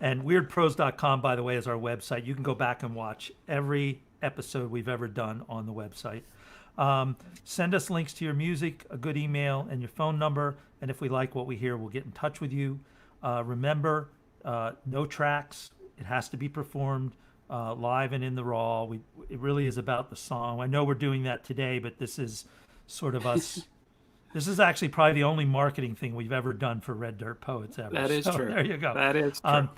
weirdpros.com, by the way, is our website. You can go back and watch every episode we've ever done on the website. Send us links to your music, a good email, and your phone number. And if we like what we hear, we'll get in touch with you. Remember, no tracks. It has to be performed live and in the raw. It really is about the song. I know we're doing that today, but this is sort of us. This is actually probably the only marketing thing we've ever done for Red Dirt Poets ever. That is So true. There you go. That is true.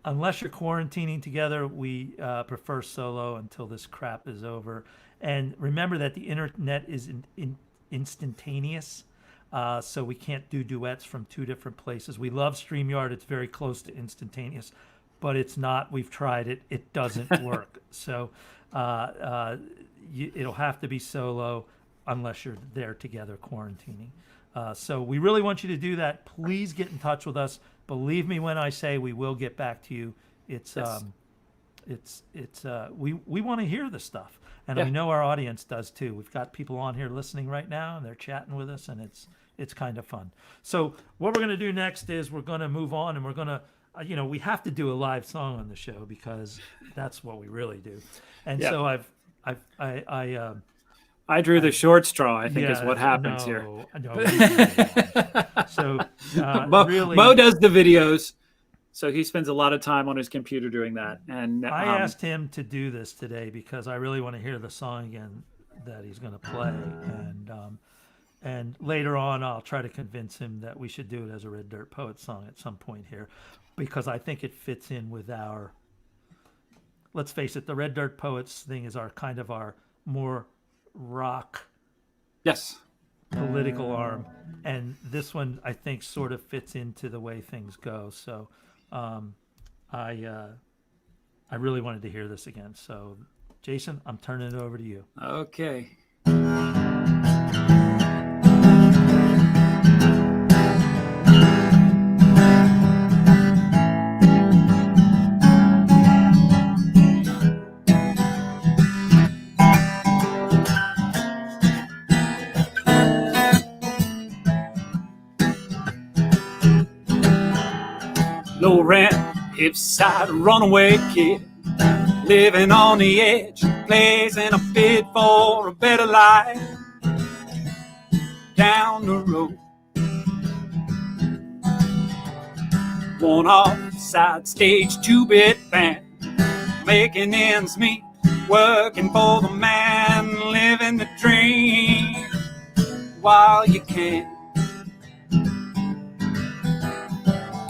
Unless you're quarantining together, we prefer solo until this crap is over. And remember that the internet is instantaneous, so we can't do duets from two different places. We love StreamYard. It's very close to instantaneous, but it's not. We've tried it. It doesn't work. So it'll have to be solo unless you're there together quarantining. So we really want you to do that. Please get in touch with us. Believe me when I say we will get back to you. It's we want to hear this stuff, and Yeah. we know our audience does too. We've got people on here listening right now, and they're chatting with us, and it's kind of fun. So what we're going to do next is we're going to move on, and we're going to we have to do a live song on the show because that's what we really do. And Yeah. so I drew the short straw, I think is what happens here. No, so really, Mo does the videos, so he spends a lot of time on his computer doing that. And I asked him to do this today because I really want to hear the song again that he's going to play, and later on I'll try to convince him that we should do it as a Red Dirt Poets song at some point here, because I think it fits in with our. Let's face it, the Red Dirt Poets thing is our kind of our more rock yes, political arm, and this one I think sort of fits into the way things go. So I really wanted to hear this again. So Jason, I'm turning it over to you. okay. Low rent, hip-side runaway kid, living on the edge, blazing a bid for a better life. Down the road, one off-side stage 2-bit band, making ends meet, working for the man, living the dream while you can.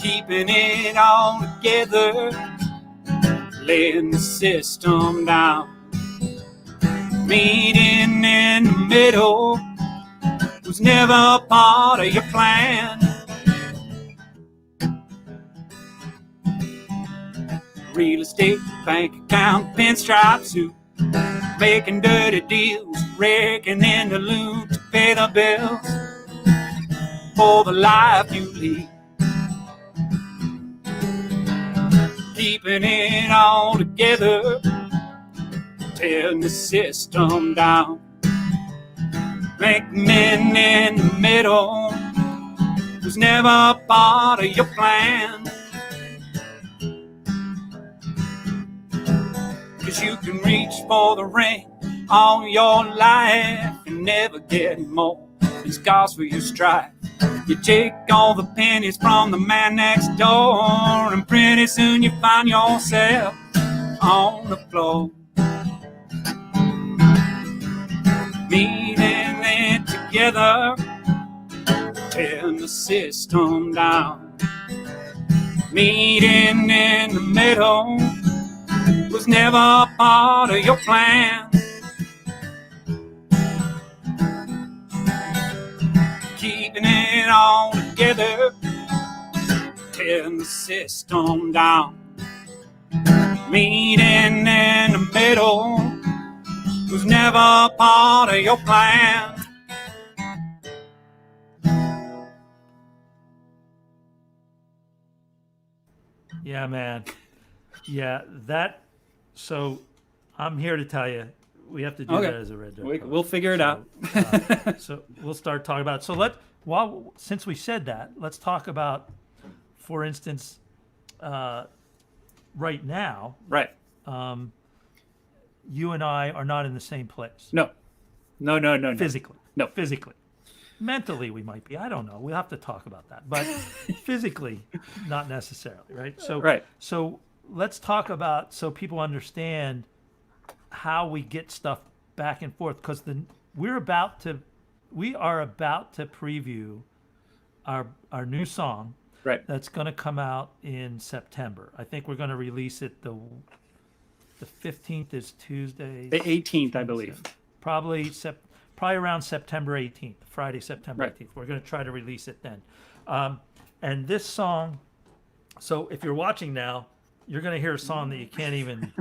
Keeping it all together, laying the system down. Meeting in the middle was never a part of your plan. Real estate, bank account, pinstripe suit, making dirty deals, raking in the loot to pay the bills for the life you lead. Keeping it all together, tearing the system down. Make men in the middle was never a part of your plan. 'Cause you can reach for the ring all your life and never get more than scars for your strife. You take all the pennies from the man next door, and pretty soon you find yourself on the floor. Meeting it together, tearing the system down. Meeting in the middle was never a part of your plan. Keeping it all together, tearing the system down. Meeting in the middle was never a part of your plan. Yeah, man. Yeah, that. So, I'm here to tell you, we have to do Okay. that as a Red Dirt. We'll figure it out. So we'll start talking about it. So since we said that, let's talk about, for instance, right now, Right. you and I are not in the same place No. No. physically. No. Physically. Mentally, we might be. I don't know. We'll have to talk about that. But physically, not necessarily, right? So, Right. So let's talk about, so people understand how we get stuff back and forth, because we are about to preview our new song Right. that's going to come out in September. I think we're going to release it the 15th is Tuesday. The 18th, I believe. Probably around September 18th, Friday, September Right. 18th. We're going to try to release it then. And this song, so if you're watching now, you're going to hear a song that you can't even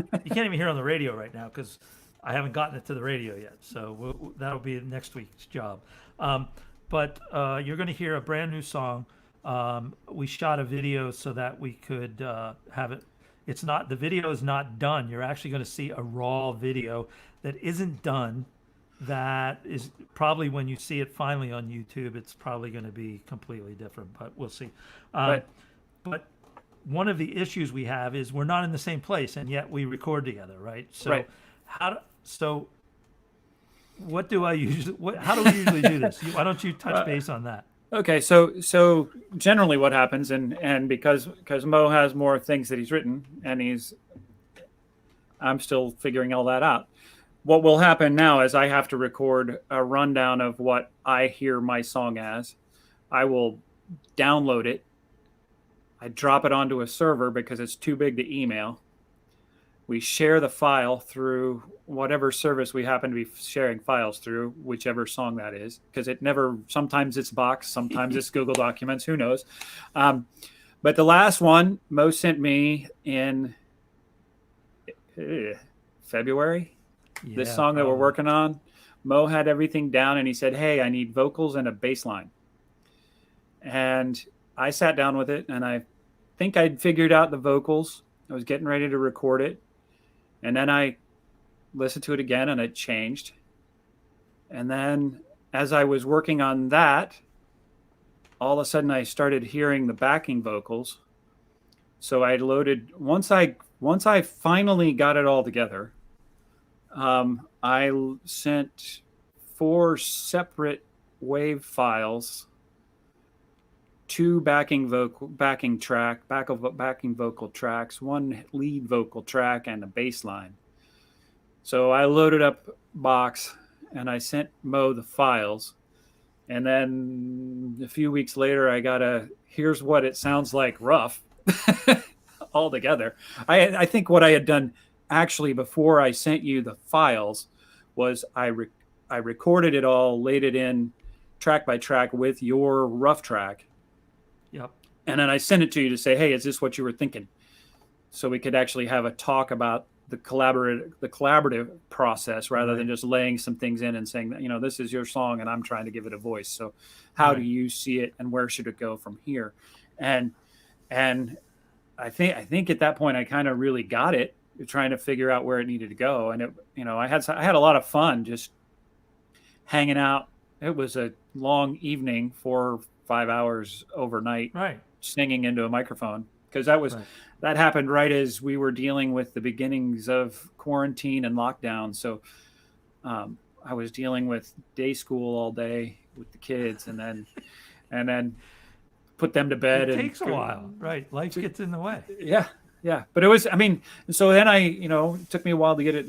hear on the radio right now, because I haven't gotten it to the radio yet. So that'll be next week's job. But you're going to hear a brand new song. We shot a video so that we could have it. The video is not done. You're actually going to see a raw video that isn't done. That is probably, when you see it finally on YouTube, it's probably going to be completely different, but we'll see. Right. But one of the issues we have is we're not in the same place, and yet we record together, right? So Right. what do I usually? How do we usually do this? Why don't you touch base on that? Okay, so generally what happens, and because Mo has more things that he's written, and I'm still figuring all that out. What will happen now is I have to record a rundown of what I hear my song as. I will download it. I drop it onto a server because it's too big to email. We share the file through whatever service we happen to be sharing files through, whichever song that is, because sometimes it's Box, sometimes it's Google Documents, who knows. But the last one, Mo sent me in February, this Yeah, song that we're probably. working on. Mo had everything down and he said, hey, I need vocals and a bass line. And I sat down with it and I think I'd figured out the vocals. I was getting ready to record it. And then I listened to it again and it changed. And then as I was working on that, all of a sudden I started hearing the backing vocals. So I loaded, once I finally got it all together, I sent 4 separate WAV files, 2 backing vocal tracks, 1 lead vocal track, and a bass line. So I loaded up Box and I sent Mo the files. And then a few weeks later, I got here's what it sounds like rough all together. I think what I had done actually before I sent you the files was I recorded it all, laid it in track by track with your rough track. Yep. And then I sent it to you to say, hey, is this what you were thinking? So we could actually have a talk about the collaborative process rather than just laying some things in and saying that, this is your song and I'm trying to give it a voice. So how do you see it and where should it go from here? And I think at that point I kind of really got it, trying to figure out where it needed to go. And I had a lot of fun just hanging out. It was a long evening, 4 or 5 hours overnight, Right. singing into a microphone, because that happened right as we were dealing with the beginnings of quarantine and lockdown. So I was dealing with day school all day with the kids, and then and then put them to bed. It and takes a while, right? Life gets in the way. Yeah. But it was, I mean, so then it took me a while to get it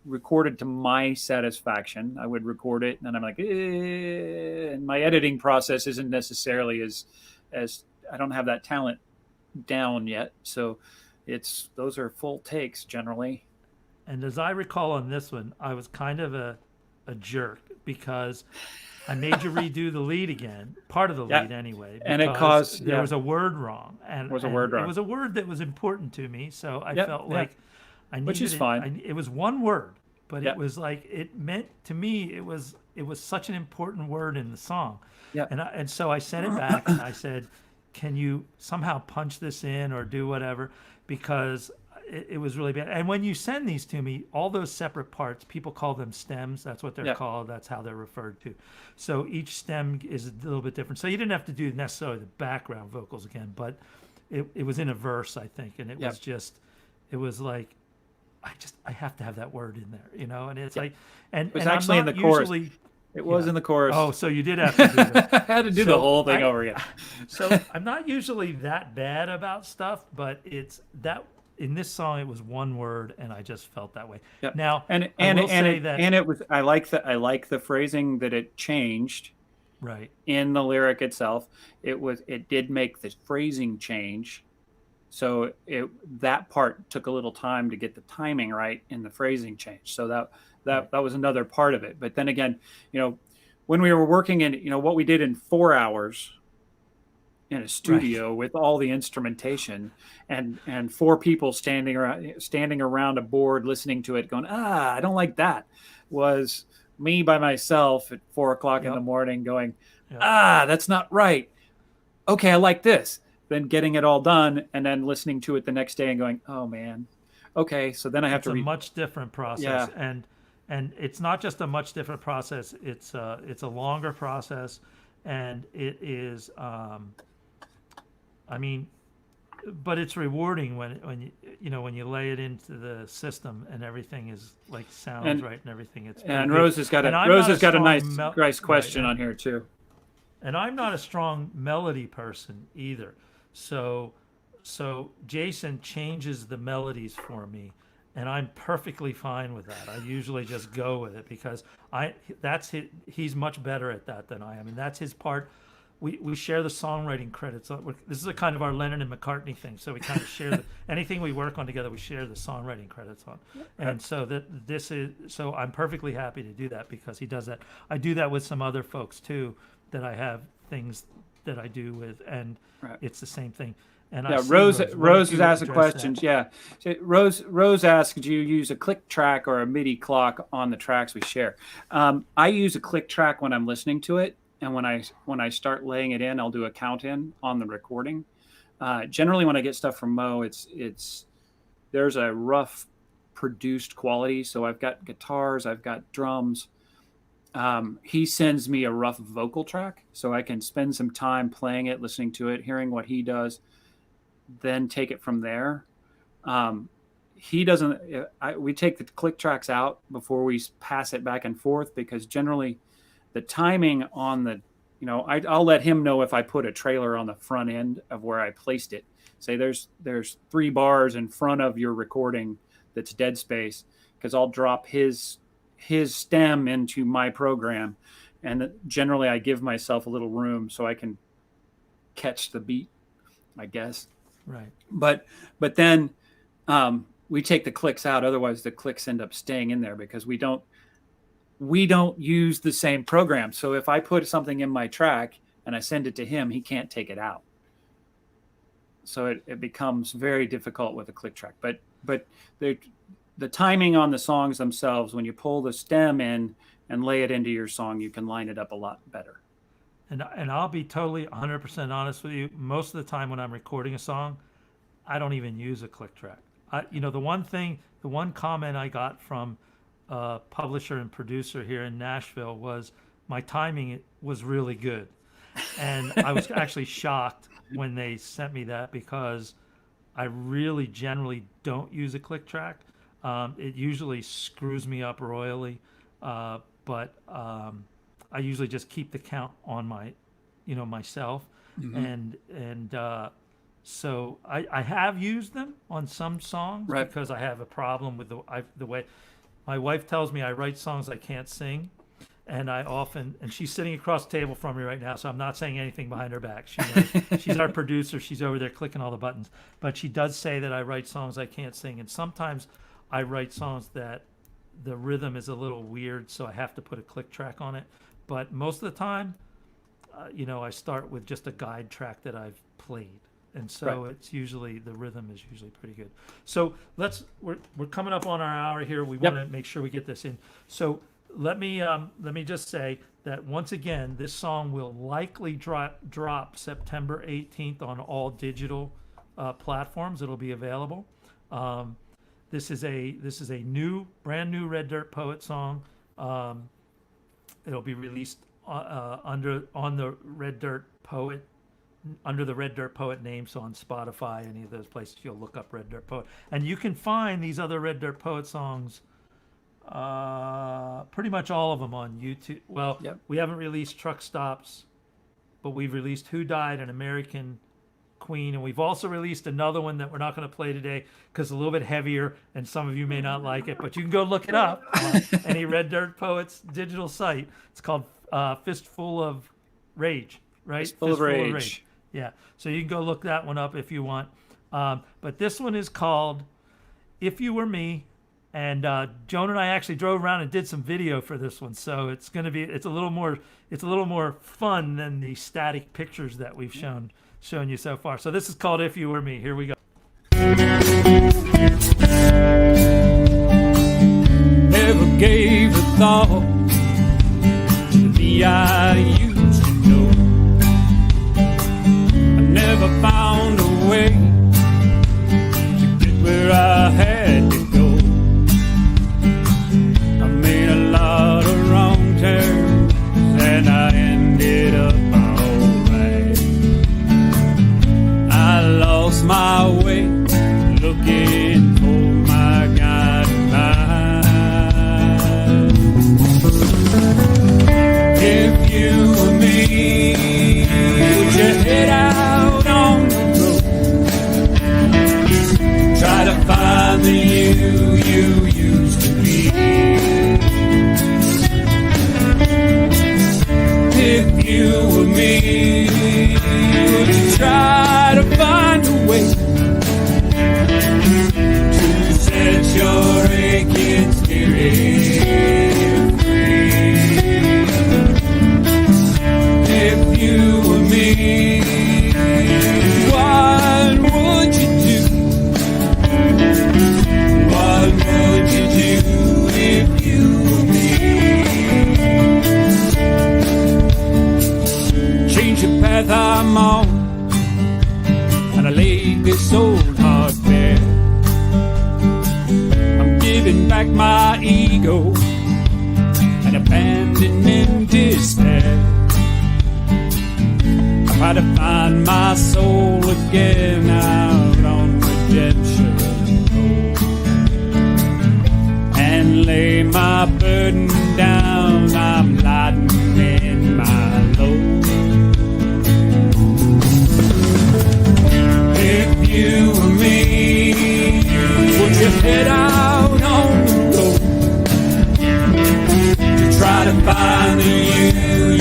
recorded to my satisfaction. I would record it, and then I'm like, and my editing process isn't necessarily as I don't have that talent down yet. So those are full takes generally. And as I recall on this one, I was kind of a jerk because I made you redo the lead again, part of the lead anyway. And it because caused there was a word wrong, and was a word wrong. It was a word that was important to me, so I felt yeah. like I needed Which is fine. It was one word, but Yeah. it was like it meant to me. It was such an important word in the song. Yeah. And so I sent it back and I said, "Can you somehow punch this in or do whatever?" Because it was really bad. And when you send these to me, all those separate parts, people call them stems. That's what they're called. That's how they're referred to. So each stem is a little bit different. So you didn't have to do necessarily the background vocals again, but it was in a verse, I think. And it was just, it was like, I have to have that word in there, and it's like, and it was and actually I'm in not the chorus. usually, It was in the chorus. Oh, so you did have to do that. I had to do the So whole thing over again. So I'm not usually that bad about stuff, but it's that in this song it was one word, and I just felt that way. Yep. Now, and I will say it, that and it was I like the phrasing that it changed right. in the lyric itself. It did make the phrasing change, so that part took a little time to get the timing right in the phrasing change. So that was another part of it. But then again, when we were working in what we did in 4 hours in a studio with all the instrumentation and 4 people standing around a board listening to it going, I don't like that, was me by myself at 4:00 in the morning going, that's not right. Okay, I like this. Then getting it all done and then listening to it the next day and going, oh man, okay. So then I have It's to a much different process, Yeah. and it's not just a much different process. It's a longer process, and it is. I mean, but it's rewarding when you lay it into the system and everything is like sounds right and everything. It's pretty and good. Rose has got And a I'm Rose not has got a strong nice question right, on here too. And I'm not a strong melody person either. So Jason changes the melodies for me, and I'm perfectly fine with that. I usually just go with it because he's much better at that than I am, and that's his part. We share the songwriting credits. This is a kind of our Lennon and McCartney thing. So we kind of share anything we work on together. We share the songwriting credits on, and so so I'm perfectly happy to do that because he does that. I do that with some other folks too that I have things that I do with, and it's the same thing. And I see Rose has has asked a address question. that? Yeah, so Rose asked, do you use a click track or a MIDI clock on the tracks we share? I use a click track when I'm listening to it, and when I start laying it in, I'll do a count in on the recording. Generally, when I get stuff from Mo, there's a rough produced quality. So I've got guitars, I've got drums. He sends me a rough vocal track, so I can spend some time playing it, listening to it, hearing what he does, then take it from there. He doesn't. We take the click tracks out before we pass it back and forth because generally, the timing on the, I'll let him know if I put a trailer on the front end of where I placed it. Say there's 3 bars in front of your recording that's dead space, because I'll drop his stem into my program, and generally I give myself a little room so I can catch the beat, I guess. Right. But then we take the clicks out. Otherwise, the clicks end up staying in there because we don't use the same program. So if I put something in my track and I send it to him, he can't take it out. So it becomes very difficult with a click track. But the timing on the songs themselves, when you pull the stem in and lay it into your song, you can line it up a lot better. And I'll be totally 100% honest with you. Most of the time when I'm recording a song, I don't even use a click track. The one comment I got from a publisher and producer here in Nashville was my timing was really good. And I was actually shocked when they sent me that because I really generally don't use a click track. It usually screws me up royally, but I usually just keep the count on my, myself, and so I have used them on some songs Right. because I have a problem with the way my wife tells me I write songs I can't sing. And and she's sitting across the table from me right now, so I'm not saying anything behind her back. She's our producer. She's over there clicking all the buttons. But she does say that I write songs I can't sing. And sometimes I write songs that the rhythm is a little weird, so I have to put a click track on it. But most of the time, I start with just a guide track that I've played. And so Right. it's usually, the rhythm is usually pretty good. So we're coming up on our hour here. We Yep. want to make sure we get this in. So let me just say that once again, this song will likely drop September 18th on all digital platforms. It'll be available. This is a brand new Red Dirt Poet song. It'll be released under the Red Dirt Poet name, so on Spotify, any of those places, you'll look up Red Dirt Poet, and you can find these other Red Dirt Poet songs. Pretty much all of them on YouTube. Well, Yep. We haven't released Truck Stops, but we've released Who Died, an American Queen, and we've also released another one that we're not going to play today because it's a little bit heavier, and some of you may not like it, but you can go look it up on any Red Dirt Poets digital site. It's called Fistful of Rage, right? Fistful of Rage. Yeah, so you can go look that one up if you want. But this one is called If You Were Me. And Joan and I actually drove around and did some video for this one, so it's a little more fun than the static pictures that we've shown you so far. So this is called If You Were Me. Here we go. Never gave a thought to the me I used to know. I never found a way to get where I had to go. I made a lot of wrong turns and I ended up alright. I lost my way looking for my guiding light. If you were me, would you head out on the road? Try to find the you used to be. If you were me, would you try to find a way to set your aching spirit free? If you were me, what would you do? What would you do if you were me? Change the path I'm on, and I laid this old heart bare. I'm giving back my ego and abandoning despair. I try to find my soul again out on redemption road and lay my burden down. I'm lightening my load. If you were me, would you head out on the road to try to find the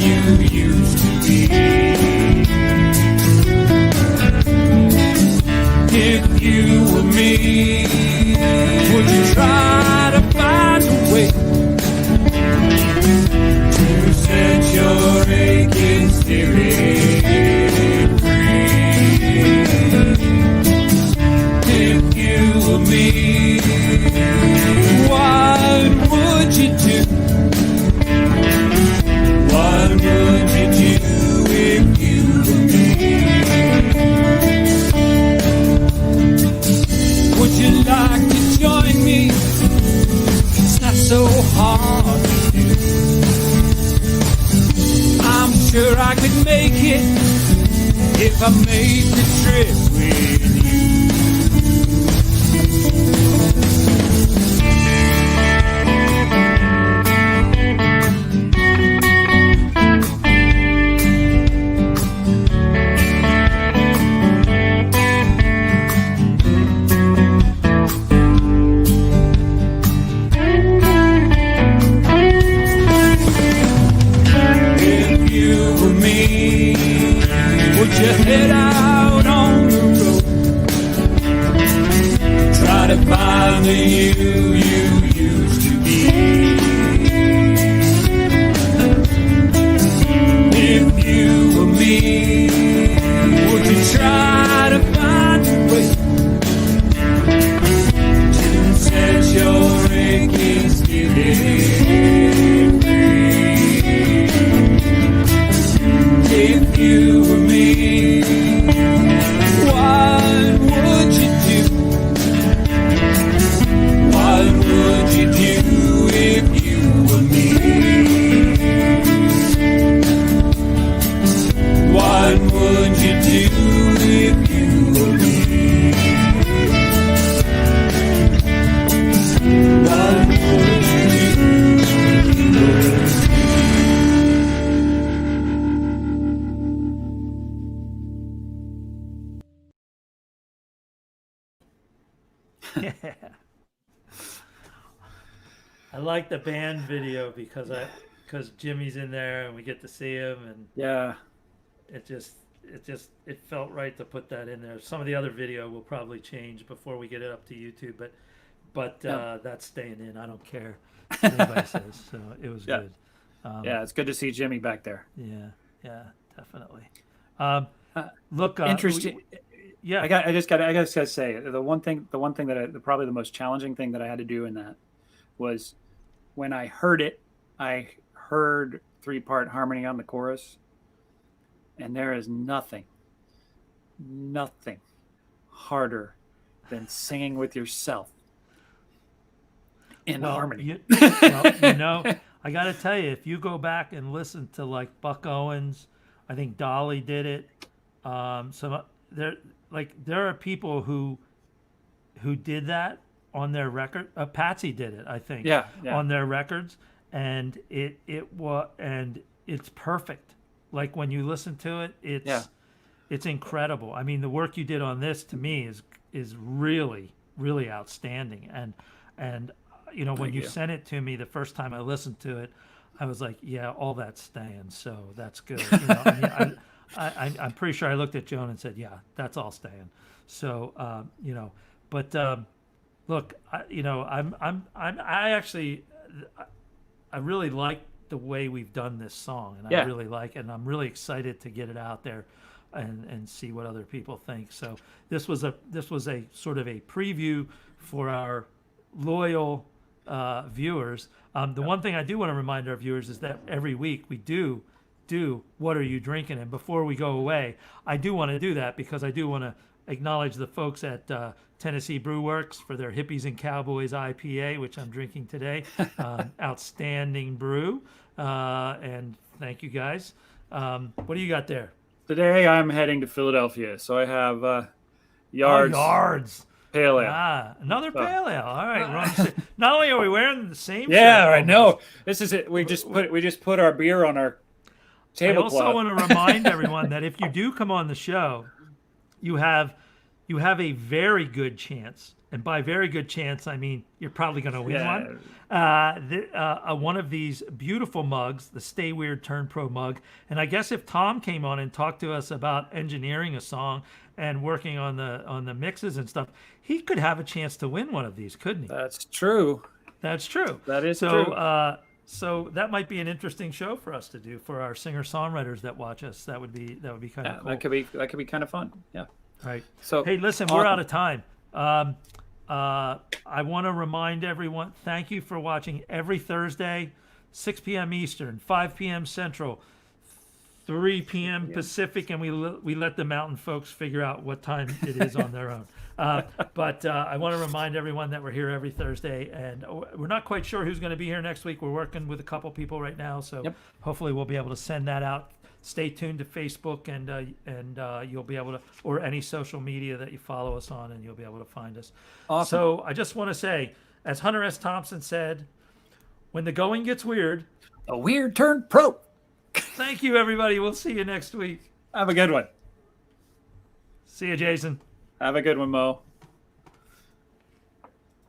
you used to be? If you were me, would you try to find a way to set your aching spirit free? If you were me, what would you do? What would you do if you were me? Would you like to join me? It's not so hard to do. I'm sure I could make it if I made the trip with you. to find the you used to be. If you were me, would you try to find a way to set your aching spirit free? If you were me, what would you do? What would you do if you were me? What would you do if you were me? What would you do if you were me? I like the band video because Jimmy's in there and we get to see him, and Yeah. it felt right to put that in there. Some of the other video will probably change before we get it up to YouTube, but that's staying in. I don't care what anybody says. So it was Yeah. good. Yeah, it's good to see Jimmy back there. Yeah, definitely. Look, Interesting. yeah, I just gotta say the one thing that probably the most challenging thing that I had to do in that was when I heard it. I heard 3-part harmony on the chorus, and there is nothing harder than singing with yourself in harmony. I got to tell you, if you go back and listen to like Buck Owens, I think Dolly did it. There are people who did that on their record. Patsy did it, I think. Yeah. On their records, and it's perfect. Like when you listen to it, it's incredible. I mean, the work you did on this to me is really, really outstanding. And when you sent it to me the first time I listened to it, I was like, yeah, all that's staying. So that's good. I'm pretty sure I looked at Joan and said, yeah, that's all staying. So, look, I really like the way we've done this song, and I really like it, and I'm really excited to get it out there and see what other people think. So this was a sort of a preview for our loyal viewers. The one thing I do want to remind our viewers is that every week we do What Are You Drinking? And before we go away, I do want to do that because I do want to acknowledge the folks at Tennessee Brew Works for their Hippies and Cowboys IPA, which I'm drinking today. Outstanding brew. And thank you guys. What do you got there? Today I'm heading to Philadelphia, so I have Yards Yards. Pale Ale. Another pale ale. All right. We're on the same. Not only are we wearing the same Yeah, shirt, right. No, this is it. We just put our beer on our I tablecloth. also want to remind everyone that if you do come on the show, you have a very good chance, and by very good chance I mean you're probably going to win one of these beautiful mugs, the Stay Weird Turn Pro mug. And I guess if Tom came on and talked to us about engineering a song and working on the mixes and stuff, he could have a chance to win one of these, couldn't he? That's true. That's true. That is so, true. So that might be an interesting show for us to do for our singer-songwriters that watch us. That would be kind of cool. That could be kind of fun. Yeah. Right. So hey, listen, we're out of time. I want to remind everyone, thank you for watching every Thursday, 6 p.m. Eastern, 5 p.m. Central, 3 p.m. Pacific, and we let the mountain folks figure out what time it is on their own. But I want to remind everyone that we're here every Thursday, and we're not quite sure who's going to be here next week. We're working with a couple people right now, so hopefully we'll be able to send that out. Stay tuned to Facebook, and you'll be able to, or any social media that you follow us on, and you'll be able to find us. Awesome. So I just want to say, as Hunter S. Thompson said, when the going gets weird, a weird turn pro. Thank you, everybody. We'll see you next week. Have a good one. See you, Jason. Have a good one, Mo.